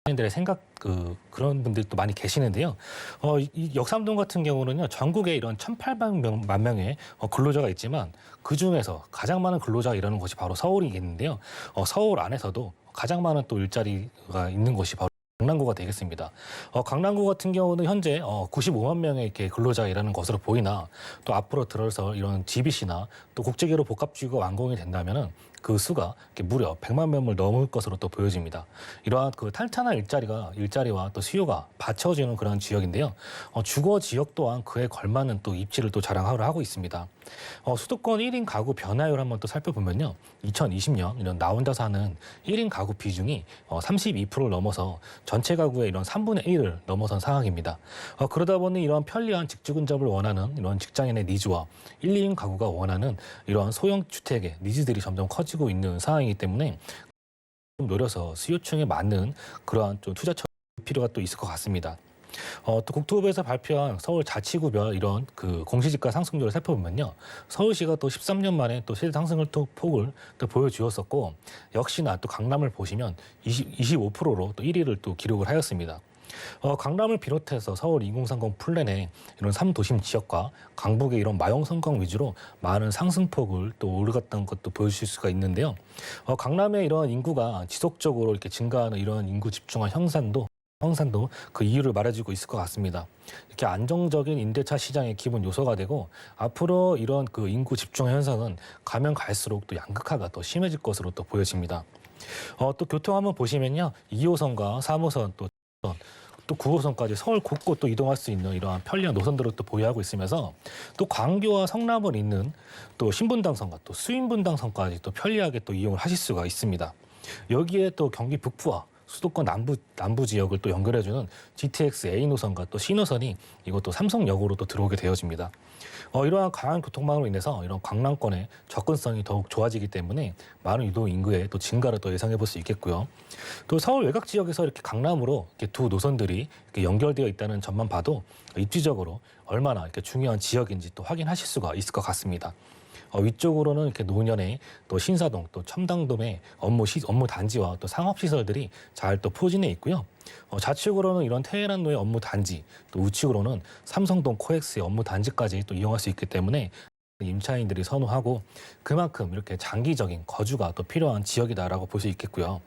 직장인들의 생각 그런 분들도 많이 계시는데요. 이 역삼동 같은 경우는요, 전국에 이런 1,800만 명의 근로자가 있지만 그 중에서 가장 많은 근로자가 일하는 곳이 바로 서울이겠는데요. 서울 안에서도 가장 많은 또 일자리가 있는 곳이 바로 강남구가 되겠습니다. 강남구 같은 경우는 현재 95만 명의 이렇게 근로자가 일하는 것으로 보이나 또 앞으로 들어서 이런 GBC나 또 국제기록 복합지구가 완공이 된다면은 그 수가 무려 100만 명을 넘을 것으로 또 보여집니다. 이러한 그 탄탄한 일자리와 또 수요가 받쳐지는 그런 지역인데요. 주거 지역 또한 그에 걸맞는 또 입지를 또 자랑을 하고 있습니다. 수도권 1인 가구 변화율 한번 또 살펴보면요. 2020년 이런 나 혼자 사는 1인 가구 비중이 32%를 넘어서 전체 가구의 이런 3분의 1을 넘어선 상황입니다. 그러다 보니 이런 편리한 직주 근접을 원하는 이런 직장인의 니즈와 1, 2인 가구가 원하는 이런 소형 주택의 니즈들이 점점 커지고 있는 상황이기 때문에 좀 노려서 수요층에 맞는 그러한 좀 투자 필요가 또 있을 것 같습니다. 또 국토부에서 발표한 서울 자치구별 이런 그 공시지가 상승률을 살펴보면요, 서울시가 또 13년 만에 또 세대 상승을 또 폭을 또 보여주었었고, 역시나 또 강남을 보시면 25%로 또 1위를 또 기록을 하였습니다. 강남을 비롯해서 서울 2030 플랜에 이런 3도심 지역과 강북의 이런 마용 성광 위주로 많은 상승폭을 또 오르갔다는 것도 보여주실 수가 있는데요. 강남의 이런 인구가 지속적으로 이렇게 증가하는 이런 인구 집중화 형상도 그 이유를 말해주고 있을 것 같습니다. 이렇게 안정적인 임대차 시장의 기본 요소가 되고 앞으로 이런 그 인구 집중화 현상은 가면 갈수록 또 양극화가 더 심해질 것으로 또 보여집니다. 또 교통 한번 보시면요, 2호선과 3호선 또 9호선까지 서울 곳곳 또 이동할 수 있는 이러한 편리한 노선들을 또 보유하고 있으면서 또 광교와 성남을 잇는 또 신분당선과 또 수인분당선까지 또 편리하게 또 이용을 하실 수가 있습니다. 여기에 또 경기 북부와 수도권 남부 지역을 또 연결해주는 GTX A 노선과 또 C 노선이 이것도 삼성역으로 또 들어오게 되어집니다. 이러한 강한 교통망으로 인해서 이런 강남권의 접근성이 더욱 좋아지기 때문에 많은 유동 인구의 또 증가를 또 예상해 볼 수 있겠고요. 또 서울 외곽 지역에서 이렇게 강남으로 이렇게 두 노선들이 이렇게 연결되어 있다는 점만 봐도 입지적으로 얼마나 이렇게 중요한 지역인지 또 확인하실 수가 있을 것 같습니다. 위쪽으로는 이렇게 노년의 또 신사동 또 첨당동의 업무 단지와 또 상업 시설들이 잘 또 포진해 있고요. 좌측으로는 이런 테헤란로의 업무 단지, 또 우측으로는 삼성동 코엑스의 업무 단지까지 또 이용할 수 있기 때문에 임차인들이 선호하고 그만큼 이렇게 장기적인 거주가 또 필요한 지역이다라고 볼 수 있겠고요.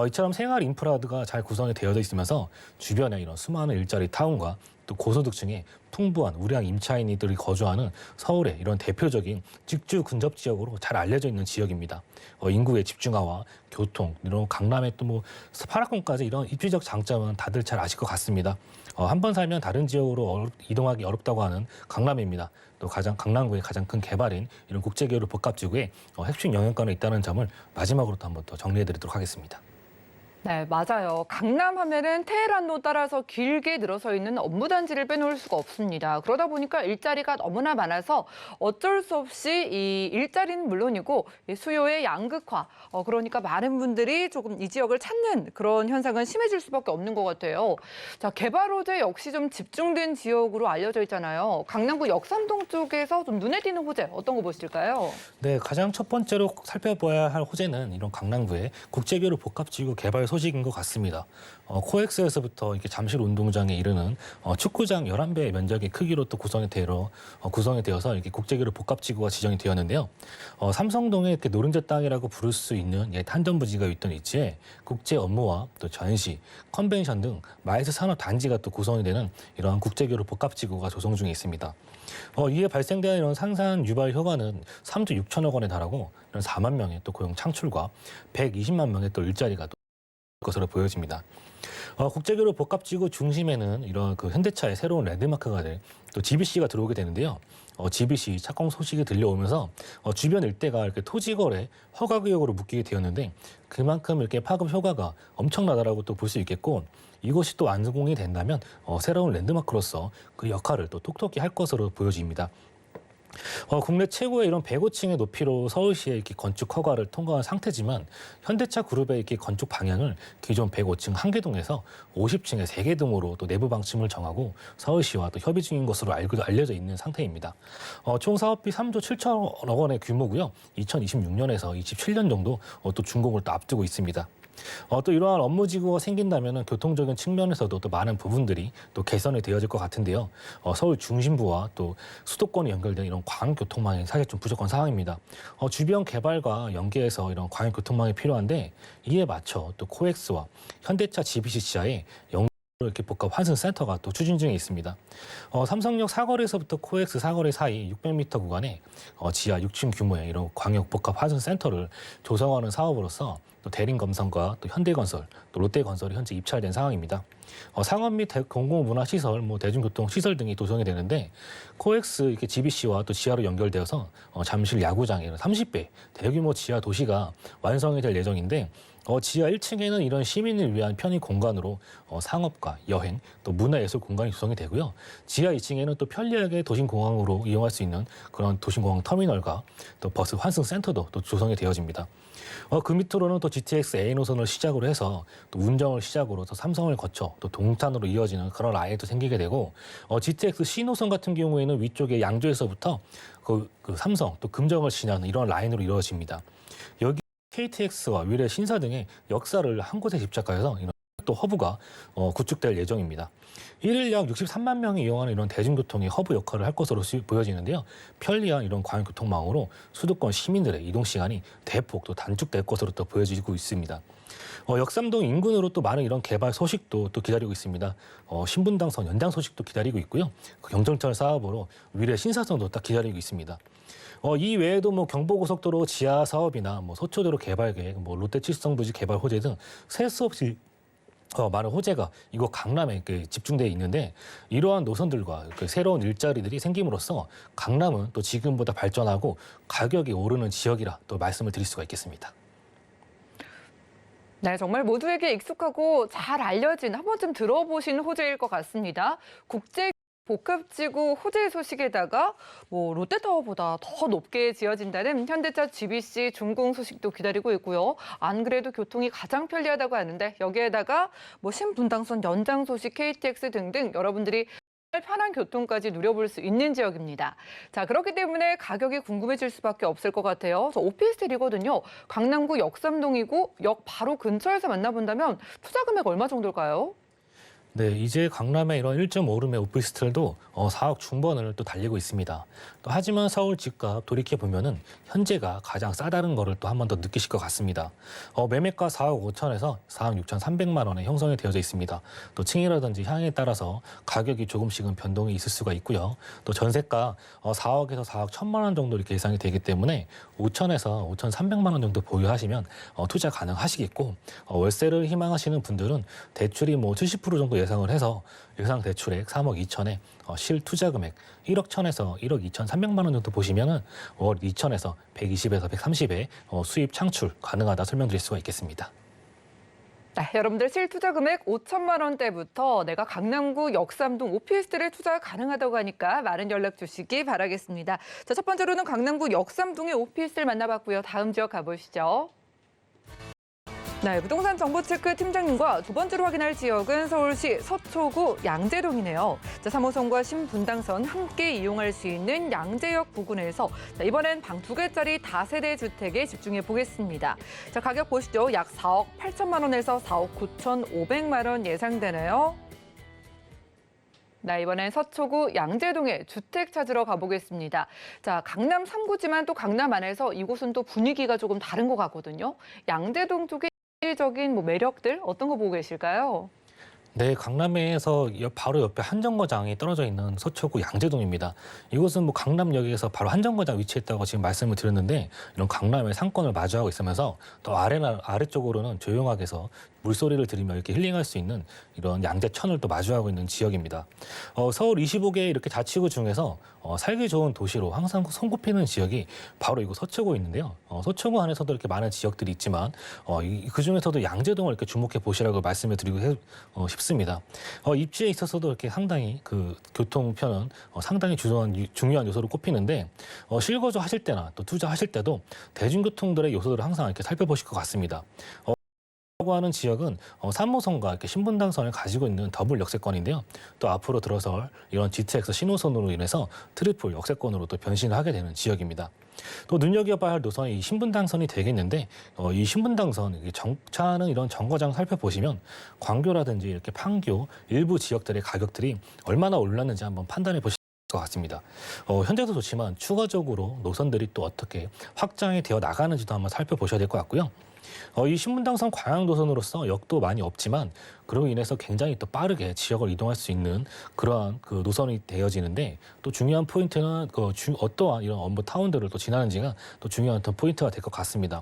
이처럼 생활 인프라가 잘 구성이 되어져 있으면서 주변에 이런 수많은 일자리 타운과 또 고소득층의 풍부한 우량 임차인들이 거주하는 서울의 이런 대표적인 직주 근접 지역으로 잘 알려져 있는 지역입니다. 인구의 집중화와 교통, 이런 강남의 또 뭐 파라콘까지 이런 입지적 장점은 다들 잘 아실 것 같습니다. 한 번 살면 다른 지역으로 이동하기 어렵다고 하는 강남입니다. 또 강남구의 가장 큰 개발인 이런 국제기록 복합지구에 핵심 영향권에 있다는 점을 마지막으로 또 한번 더 정리해드리도록 하겠습니다. 네, 맞아요. 강남 하면은 테헤란로 따라서 길게 늘어서 있는 업무단지를 빼놓을 수가 없습니다. 그러다 보니까 일자리가 너무나 많아서 어쩔 수 없이 이 일자리는 물론이고 이 수요의 양극화, 그러니까 많은 분들이 조금 이 지역을 찾는 그런 현상은 심해질 수밖에 없는 것 같아요. 자, 개발 호재 역시 좀 집중된 지역으로 알려져 있잖아요. 강남구 역삼동 쪽에서 좀 눈에 띄는 호재 어떤 거 보실까요? 네, 가장 첫 번째로 살펴봐야 할 호재는 이런 강남구의 국제교류 복합지구 개발 소식인 것 같습니다. 코엑스에서부터 이렇게 잠실 운동장에 이르는 축구장 11배의 면적의 크기로 또 구성이 되어서 이렇게 국제교류 복합지구가 지정이 되었는데요. 삼성동에 이렇게 노른자 땅이라고 부를 수 있는 옛 한전부지가 있던 위치에 국제 업무와 또 전시, 컨벤션 등 마이스 산업 단지가 또 구성이 되는 이러한 국제교류 복합지구가 조성 중에 있습니다. 이에 발생되는 이런 상산 유발 효과는 3조 6천억 원에 달하고 이런 4만 명의 또 고용 창출과 120만 명의 또 일자리가 또 것으로 보여집니다. 국제교류 복합지구 중심에는 이런 그 현대차의 새로운 랜드마크가 될 또 GBC가 들어오게 되는데요. GBC 착공 소식이 들려오면서 주변 일대가 이렇게 토지 거래 허가 구역으로 묶이게 되었는데 그만큼 이렇게 파급 효과가 엄청나다라고 또 볼 수 있겠고 이것이 또 완공이 된다면 새로운 랜드마크로서 그 역할을 또 톡톡히 할 것으로 보여집니다. 국내 최고의 이런 105층의 높이로 서울시에 이렇게 건축 허가를 통과한 상태지만 현대차 그룹의 이렇게 건축 방향을 기존 105층 한개동에서 50층의 3개 등으로 또 내부 방침을 정하고 서울시와 또 협의 중인 것으로 알려져 있는 상태입니다. 총 사업비 3조 7천억 원의 규모고요. 2026년에서 27년 정도 또 준공을 또 앞두고 있습니다. 또 이러한 업무지구가 생긴다면 교통적인 측면에서도 또 많은 부분들이 또 개선이 되어질 것 같은데요. 서울 중심부와 또 수도권이 연결된 이런 광역교통망이 사실 좀 부족한 상황입니다. 주변 개발과 연계해서 이런 광역교통망이 필요한데 이에 맞춰 또 코엑스와 현대차 GBC 지하에 이렇게 복합 환승 센터가 또 추진 중에 있습니다. 삼성역 사거리에서부터 코엑스 사거리 사이 600m 구간에 지하 6층 규모의 이런 광역 복합 환승 센터를 조성하는 사업으로서 또 대림검성과 또 현대건설, 또 롯데건설이 현재 입찰된 상황입니다. 상업 및 공공문화시설, 대중교통시설 등이 조성이 되는데 코엑스 이렇게 GBC와 또 지하로 연결되어서 잠실 야구장에 30배 대규모 지하 도시가 완성이 될 예정인데 지하 1층에는 이런 시민을 위한 편의 공간으로 상업과 여행, 또 문화예술 공간이 구성이 되고요. 지하 2층에는 또 편리하게 도심공항으로 이용할 수 있는 그런 도심공항 터미널과 또 버스 환승 센터도 또 조성이 되어집니다. 그 밑으로는 또 GTX A 노선을 시작으로 해서 또 운정을 시작으로 또 삼성을 거쳐 또 동탄으로 이어지는 그런 라인도 생기게 되고 GTX C 노선 같은 경우에는 위쪽에 양조에서부터 그 삼성 또 금정을 지나는 이런 라인으로 이루어집니다. 여기 KTX와 위례 신사 등의 역사를 한 곳에 집착하여서 이런 또 허브가 구축될 예정입니다. 일일 약 63만 명이 이용하는 이런 대중교통의 허브 역할을 할 것으로 보여지는데요. 편리한 이런 광역교통망으로 수도권 시민들의 이동 시간이 대폭 또 단축될 것으로 또 보여지고 있습니다. 역삼동 인근으로 또 많은 이런 개발 소식도 또 기다리고 있습니다. 신분당선 연장 소식도 기다리고 있고요. 경정철 사업으로 위례 신사선도 딱 기다리고 있습니다. 이 외에도 경부고속도로 지하 사업이나 서초도로 개발 계획, 롯데 칠성부지 개발 호재 등 셀 수 없이 많은 호재가 이곳 강남에 집중되어 있는데 이러한 노선들과 새로운 일자리들이 생김으로써 강남은 또 지금보다 발전하고 가격이 오르는 지역이라 또 말씀을 드릴 수가 있겠습니다. 네, 정말 모두에게 익숙하고 잘 알려진 한 번쯤 들어보신 호재일 것 같습니다. 국제 복합지구 호재 소식에다가 롯데타워보다 더 높게 지어진다는 현대차 GBC 준공 소식도 기다리고 있고요. 안 그래도 교통이 가장 편리하다고 하는데 여기에다가 신분당선 연장 소식 KTX 등등 여러분들이 편한 교통까지 누려볼 수 있는 지역입니다. 자, 그렇기 때문에 가격이 궁금해질 수밖에 없을 것 같아요. 저 오피스텔이거든요. 강남구 역삼동이고 역 바로 근처에서 만나본다면 투자 금액 얼마 정도일까요? 네, 이제 강남의 이런 1.5룸의 오피스텔도 4억 중반을 또 달리고 있습니다. 또 하지만 서울 집값 돌이켜 보면은 현재가 가장 싸다는 거를 또 한 번 더 느끼실 것 같습니다. 매매가 4억 5천에서 4억 6천 3백만 원에 형성이 되어져 있습니다. 또 층이라든지 향에 따라서 가격이 조금씩은 변동이 있을 수가 있고요. 또 전세가 4억에서 4억 1천만 원 정도 이렇게 예상이 되기 때문에 5천에서 5천 3백만 원 정도 보유하시면 투자 가능하시겠고 월세를 희망하시는 분들은 대출이 70% 정도 예상을 해서 예상 대출액 3억 2천에 실 투자 금액 1억 1천에서 1억 2천 3백만 원 정도 보시면은 월 2천에서 120에서 130에 수입 창출 가능하다 설명드릴 수가 있겠습니다. 여러분들 실투자 금액 5천만 원대부터 내가 강남구 역삼동 오피스텔에 투자 가능하다고 하니까 많은 연락 주시기 바라겠습니다. 자, 첫 번째로는 강남구 역삼동의 오피스텔 만나봤고요. 다음 지역 가보시죠. 네, 부동산 정보체크 팀장님과 두 번째로 확인할 지역은 서울시 서초구 양재동이네요. 자, 3호선과 신분당선 함께 이용할 수 있는 양재역 부근에서 이번엔 방 2개짜리 다세대 주택에 집중해 보겠습니다. 자, 가격 보시죠. 약 4억 8천만 원에서 4억 9,500만 원 예상되네요. 네, 이번엔 서초구 양재동에 주택 찾으러 가보겠습니다. 자, 강남 3구지만 또 강남 안에서 이곳은 또 분위기가 조금 다른 것 같거든요. 양재동 쪽에 일적인 매력들 어떤 거 보고 계실까요? 네, 강남에서 바로 옆에 한정거장이 떨어져 있는 서초구 양재동입니다. 이곳은 강남역에서 바로 한정거장 위치해 있다고 지금 말씀을 드렸는데 이런 강남의 상권을 마주하고 있으면서 또 아래쪽으로는 조용하게서 물소리를 들으며 이렇게 힐링할 수 있는 이런 양재천을 또 마주하고 있는 지역입니다. 서울 25개 이렇게 자치구 중에서 살기 좋은 도시로 항상 손꼽히는 지역이 바로 이곳 서초구에 있는데요. 서초구 안에서도 이렇게 많은 지역들이 있지만 그 중에서도 양재동을 이렇게 주목해 보시라고 말씀을 드리고 싶습니다. 입지에 있어서도 이렇게 상당히 그 교통편은 상당히 중요한 요소로 꼽히는데 실거주 하실 때나 또 투자하실 때도 대중교통들의 요소들을 항상 이렇게 살펴보실 것 같습니다. 라고 하는 지역은 3호선과 이렇게 신분당선을 가지고 있는 더블 역세권인데요. 또 앞으로 들어설 이런 GTX 신호선으로 인해서 트리플 역세권으로 또 변신을 하게 되는 지역입니다. 또 눈여겨봐야 할 노선이 이 신분당선이 되겠는데 이 신분당선 정차하는 이런 정거장 살펴보시면 광교라든지 이렇게 판교 일부 지역들의 가격들이 얼마나 올랐는지 한번 판단해 보실 것 같습니다. 현재도 좋지만 추가적으로 노선들이 또 어떻게 확장이 되어 나가는지도 한번 살펴보셔야 될 것 같고요. 이 신분당선 광양도선으로서 역도 많이 없지만 그로 인해서 굉장히 또 빠르게 지역을 이동할 수 있는 그러한 그 노선이 되어지는데 또 중요한 포인트는 어떠한 이런 업무 타운들을 또 지나는지가 또 중요한 어떤 포인트가 될 것 같습니다.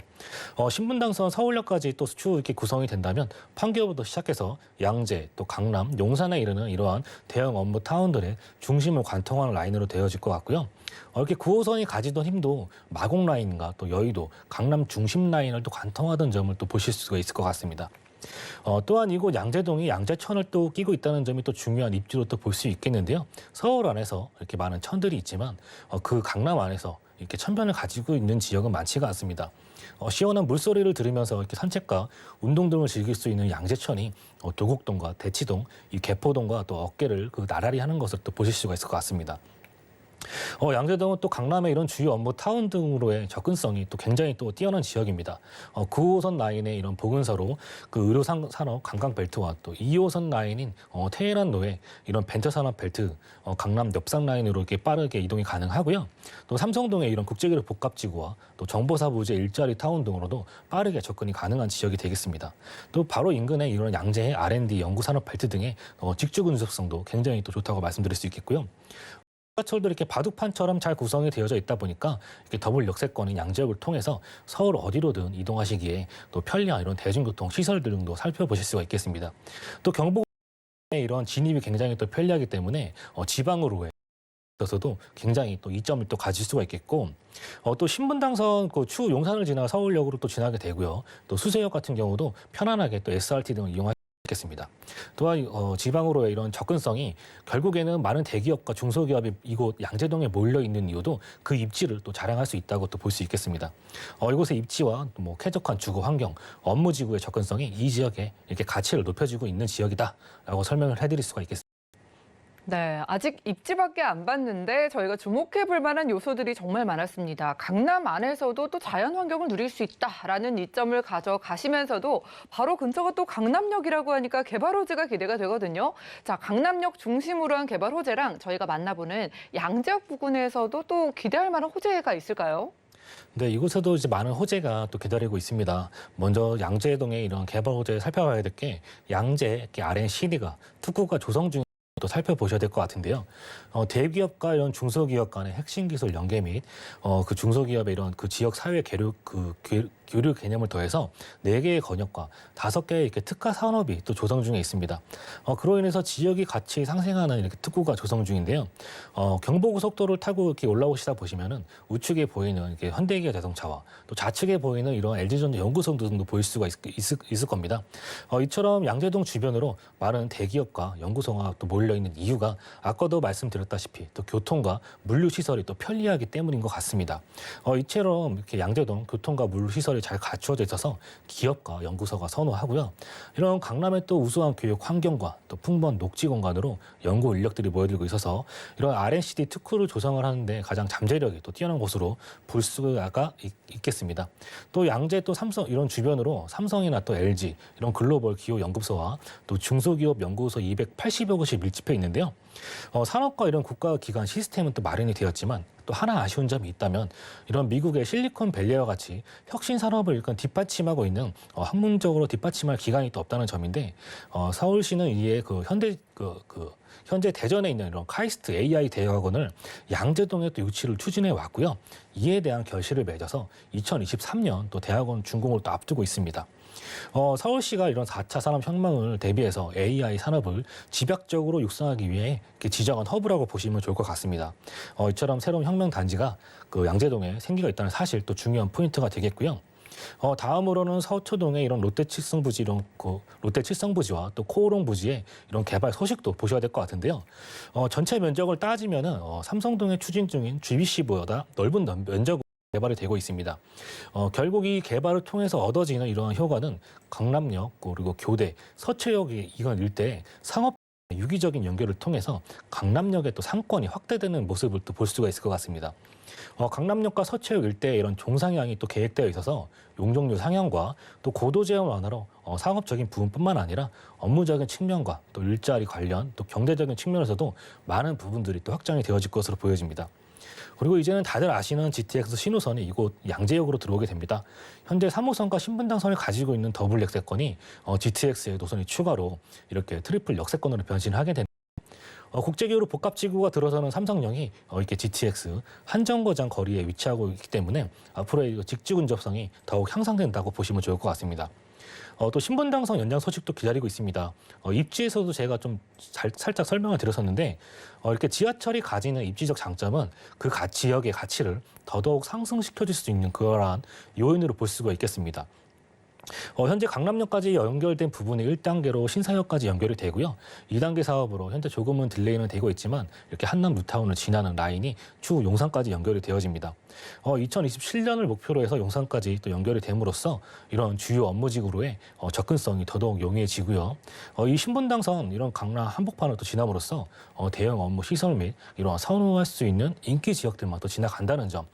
신분당선 서울역까지 또 수축 이렇게 구성이 된다면 판교부터 시작해서 양재 또 강남 용산에 이르는 이러한 대형 업무 타운들의 중심을 관통하는 라인으로 되어질 것 같고요. 이렇게 9호선이 가지던 힘도 마곡 라인과 또 여의도, 강남 중심 라인을 또 관통하던 점을 또 보실 수가 있을 것 같습니다. 또한 이곳 양재동이 양재천을 또 끼고 있다는 점이 또 중요한 입지로 또 볼 수 있겠는데요. 서울 안에서 이렇게 많은 천들이 있지만 그 강남 안에서 이렇게 천변을 가지고 있는 지역은 많지가 않습니다. 시원한 물소리를 들으면서 이렇게 산책과 운동 등을 즐길 수 있는 양재천이 도곡동과 대치동, 이 개포동과 또 어깨를 나란히 하는 것을 또 보실 수가 있을 것 같습니다. 양재동은 또 강남의 이런 주요 업무 타운 등으로의 접근성이 또 굉장히 또 뛰어난 지역입니다. 9호선 라인의 이런 보근서로 그 의료 산업 관광 벨트와 또 2호선 라인인 테헤란로의 이런 벤처 산업 벨트 강남 엽산 라인으로 이렇게 빠르게 이동이 가능하고요. 또 삼성동의 이런 국제기록 복합지구와 또 정보사 부재 일자리 타운 등으로도 빠르게 접근이 가능한 지역이 되겠습니다. 또 바로 인근에 이런 양재의 R&D 연구 산업 벨트 등의 직주 근접성도 굉장히 또 좋다고 말씀드릴 수 있겠고요. 지하철도 이렇게 바둑판처럼 잘 구성이 되어져 있다 보니까 이렇게 더블 역세권인 양재역을 통해서 서울 어디로든 이동하시기에 또 편리한 이런 대중교통 시설들 등도 살펴보실 수가 있겠습니다. 또 경북의 이런 진입이 굉장히 또 편리하기 때문에 지방으로의 있어서도 굉장히 또 이점을 또 가질 수가 있겠고 또 신분당선 추후 용산을 지나 서울역으로 또 지나게 되고요. 또 수서역 같은 경우도 편안하게 또 SRT 등을 이용할 겠습니다. 또한 지방으로의 이런 접근성이 결국에는 많은 대기업과 중소기업이 이곳 양재동에 몰려 있는 이유도 그 입지를 또 자랑할 수 있다고 또 볼 수 있겠습니다. 이곳의 입지와 쾌적한 주거 환경, 업무 지구의 접근성이 이 지역에 이렇게 가치를 높여주고 있는 지역이다라고 설명을 해드릴 수가 있겠습니다. 네, 아직 입지밖에 안 봤는데 저희가 주목해 볼 만한 요소들이 정말 많았습니다. 강남 안에서도 또 자연 환경을 누릴 수 있다라는 이점을 가져가시면서도 바로 근처가 또 강남역이라고 하니까 개발 호재가 기대가 되거든요. 자, 강남역 중심으로 한 개발 호재랑 저희가 만나보는 양재역 부근에서도 또 기대할 만한 호재가 있을까요? 네, 이곳에도 이제 많은 호재가 또 기다리고 있습니다. 먼저 양재동의 이런 개발 호재 살펴봐야 될 게 양재 R&CD가 특구가 조성 중인 또 살펴보셔야 될 것 같은데요. 대기업과 이런 중소기업 간의 핵심 기술 연계 및 그 중소기업의 이런 그 지역 사회 교류 개념을 더해서 4개의 권역과 5개의 이렇게 특화 산업이 또 조성 중에 있습니다. 그로 인해서 지역이 같이 상생하는 이렇게 특구가 조성 중인데요. 경부고속도로를 타고 이렇게 올라오시다 보시면은 우측에 보이는 이렇게 현대기아 자동차와 또 좌측에 보이는 이런 LG전자 연구소 등도 보일 수가 있을 겁니다. 이처럼 양재동 주변으로 많은 대기업과 연구소가 또 몰려 있는 이유가 아까도 말씀드렸다시피 또 교통과 물류 시설이 또 편리하기 때문인 것 같습니다. 이처럼 이렇게 양재동 교통과 물류 시설이 잘 갖추어져 있어서 기업과 연구소가 선호하고요. 이런 강남의 또 우수한 교육 환경과 또 풍부한 녹지 공간으로 연구 인력들이 모여들고 있어서 이런 R&CD 특구를 조성을 하는데 가장 잠재력이 또 뛰어난 곳으로 볼 수가 있겠습니다. 또 양재 또 삼성 이런 주변으로 삼성이나 또 LG 이런 글로벌 기업 연구소와 또 중소기업 연구소 280여 곳이 밀집해 있는데요. 산업과 이런 국가기관 시스템은 또 마련이 되었지만 또 하나 아쉬운 점이 있다면 이런 미국의 실리콘밸리와 같이 혁신 산업을 일단 뒷받침하고 있는 학문적으로 뒷받침할 기관이 또 없다는 점인데 서울시는 이에 현재 대전에 있는 이런 카이스트 AI 대학원을 양재동에 또 유치를 추진해 왔고요. 이에 대한 결실을 맺어서 2023년 또 대학원 준공을 또 앞두고 있습니다. 서울시가 이런 4차 산업혁명을 대비해서 AI 산업을 집약적으로 육성하기 위해 지정한 허브라고 보시면 좋을 것 같습니다. 이처럼 새로운 혁명 단지가 그 양재동에 생기가 있다는 사실 또 중요한 포인트가 되겠고요. 다음으로는 서초동의 이런 롯데칠성부지 롯데칠성부지와 또 코오롱 부지의 이런 개발 소식도 보셔야 될 것 같은데요. 전체 면적을 따지면은 삼성동에 추진 중인 GBC보다 넓은 면적으로 개발이 되고 있습니다. 결국 이 개발을 통해서 얻어지는 이러한 효과는 강남역 그리고 교대, 서초역 이런 일대에 상업 유기적인 연결을 통해서 강남역의 또 상권이 확대되는 모습을 또 볼 수가 있을 것 같습니다. 강남역과 서초역 일대에 이런 종상향이 또 계획되어 있어서 용적률 상향과 또 고도 제한 완화로 상업적인 부분뿐만 아니라 업무적인 측면과 또 일자리 관련 또 경제적인 측면에서도 많은 부분들이 또 확장이 되어질 것으로 보여집니다. 그리고 이제는 다들 아시는 GTX 신호선이 이곳 양재역으로 들어오게 됩니다. 현재 3호선과 신분당선을 가지고 있는 더블 역세권이 GTX의 노선이 추가로 이렇게 트리플 역세권으로 변신하게 됩니다. 국제기후로 복합지구가 들어서는 삼성역이 이렇게 GTX 한정거장 거리에 위치하고 있기 때문에 앞으로의 직지 근접성이 더욱 향상된다고 보시면 좋을 것 같습니다. 또 신분당선 연장 소식도 기다리고 있습니다. 입지에서도 제가 좀 살짝 설명을 드렸었는데 이렇게 지하철이 가지는 입지적 장점은 그 지역의 가치를 더더욱 상승시켜줄 수 있는 그러한 요인으로 볼 수가 있겠습니다. 현재 강남역까지 연결된 부분이 1단계로 신사역까지 연결이 되고요. 2단계 사업으로 현재 조금은 딜레이는 되고 있지만 이렇게 한남 뉴타운을 지나는 라인이 추후 용산까지 연결이 되어집니다. 2027년을 목표로 해서 용산까지 또 연결이 됨으로써 이런 주요 업무지구로의 접근성이 더더욱 용이해지고요. 이 신분당선 이런 강남 한복판을 또 지남으로써 대형 업무 시설 및 이런 선호할 수 있는 인기 지역들만 또 지나간다는 점,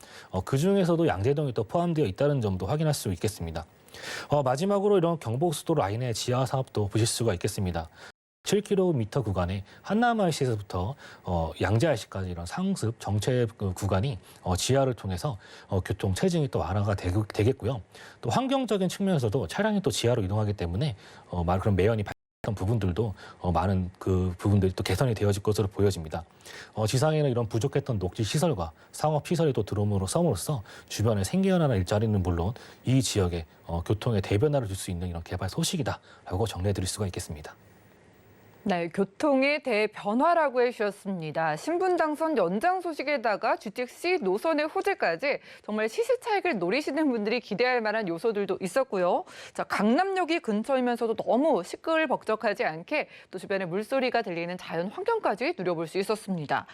그 중에서도 양재동이 또 포함되어 있다는 점도 확인할 수 있겠습니다. 마지막으로 이런 경부고속도로 라인의 지하 사업도 보실 수가 있겠습니다. 7km 구간에 한남-IC에서부터 양재-IC까지 이런 상습 정체 구간이 지하를 통해서 교통 체증이 또 완화가 되겠고요. 또 환경적인 측면에서도 차량이 또 지하로 이동하기 때문에 그런 매연이 발생했던 부분들도 많은 그 부분들이 또 개선이 되어질 것으로 보여집니다. 지상에는 이런 부족했던 녹지 시설과 상업 시설이 또 들어옴으로써 주변에 생계연화나 일자리는 물론 이 지역에 교통의 대변화를 줄 수 있는 이런 개발 소식이다라고 정리해드릴 수가 있겠습니다. 네, 교통의 대변화라고 해주셨습니다. 신분당선 연장 소식에다가 GTX 노선의 호재까지 정말 시시차익을 노리시는 분들이 기대할 만한 요소들도 있었고요. 자, 강남역이 근처이면서도 너무 시끌벅적하지 않게 또 주변에 물소리가 들리는 자연 환경까지 누려볼 수 있었습니다.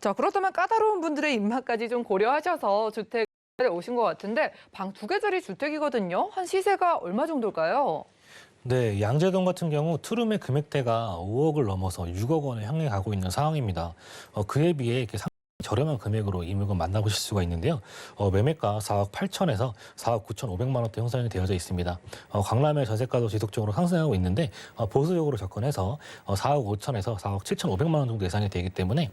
자, 그렇다면 까다로운 분들의 입맛까지 좀 고려하셔서 주택에 오신 것 같은데 방 2개짜리 주택이거든요. 한 시세가 얼마 정도일까요? 네, 양재동 같은 경우 투룸의 금액대가 5억을 넘어서 6억 원을 향해 가고 있는 상황입니다. 그에 비해 이렇게 저렴한 금액으로 이 물건 만나보실 수가 있는데요. 매매가 4억 8천에서 4억 9천5백만 원대 형성이 되어져 있습니다. 강남의 전세가도 지속적으로 상승하고 있는데 보수적으로 접근해서 4억 5천에서 4억 7천5백만 원 정도 예상이 되기 때문에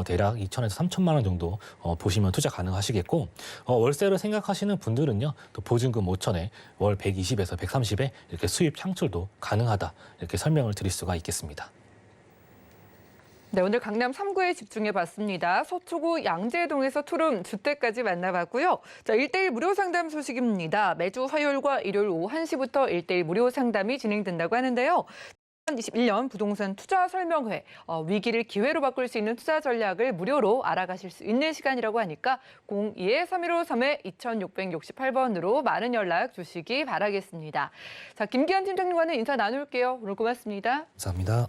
대략 2천에서 3천만 원 정도 보시면 투자 가능하시겠고 월세를 생각하시는 분들은요. 또 보증금 5천에 월 120에서 130에 이렇게 수입 창출도 가능하다 이렇게 설명을 드릴 수가 있겠습니다. 네, 오늘 강남 3구에 집중해봤습니다. 서초구 양재동에서 투룸 주택까지 만나봤고요. 자, 1대1 무료 상담 소식입니다. 매주 화요일과 일요일 오후 1시부터 1대1 무료 상담이 진행된다고 하는데요. 2021년 부동산 투자 설명회, 위기를 기회로 바꿀 수 있는 투자 전략을 무료로 알아가실 수 있는 시간이라고 하니까 02-3153-2668번으로 많은 연락 주시기 바라겠습니다. 자, 김기현 팀장님과는 인사 나눌게요. 오늘 고맙습니다. 감사합니다.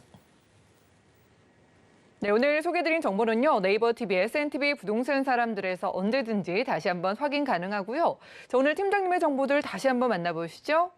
네, 오늘 소개드린 정보는요. 네이버 TV, SNTV 부동산 사람들에서 언제든지 다시 한번 확인 가능하고요. 자, 오늘 팀장님의 정보들 다시 한번 만나보시죠.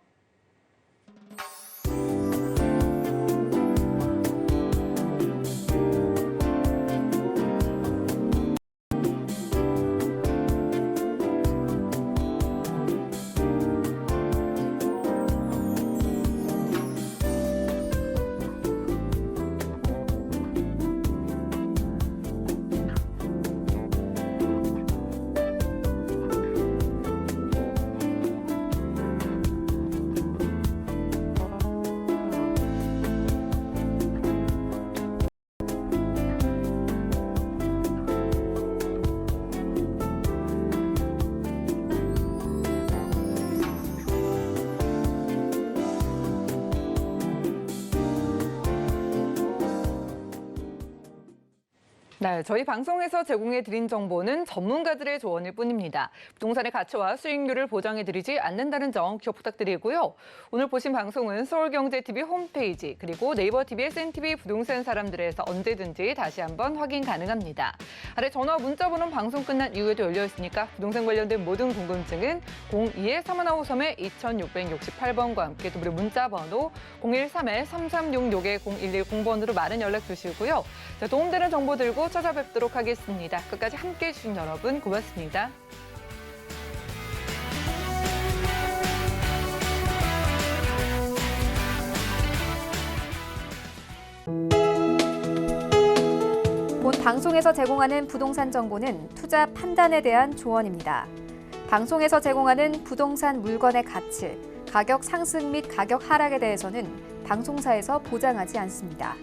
네, 저희 방송에서 제공해드린 정보는 전문가들의 조언일 뿐입니다. 부동산의 가치와 수익률을 보장해드리지 않는다는 점 기억 부탁드리고요. 오늘 보신 방송은 서울경제TV 홈페이지 그리고 네이버 TV, SNTV 부동산 사람들에서 언제든지 다시 한번 확인 가능합니다. 아래 전화 문자 번호는 방송 끝난 이후에도 열려 있으니까 부동산 관련된 모든 궁금증은 02-3153-2668번과 함께 또 무료 문자 번호 013-3366-0110번으로 많은 연락 주시고요. 자, 도움되는 정보 들고 찾아뵙도록 하겠습니다. 끝까지 함께해 주신 여러분 고맙습니다. 본 방송에서 제공하는 부동산 정보는 투자 판단에 대한 조언입니다. 방송에서 제공하는 부동산 물건의 가치, 가격 상승 및 가격 하락에 대해서는 방송사에서 보장하지 않습니다.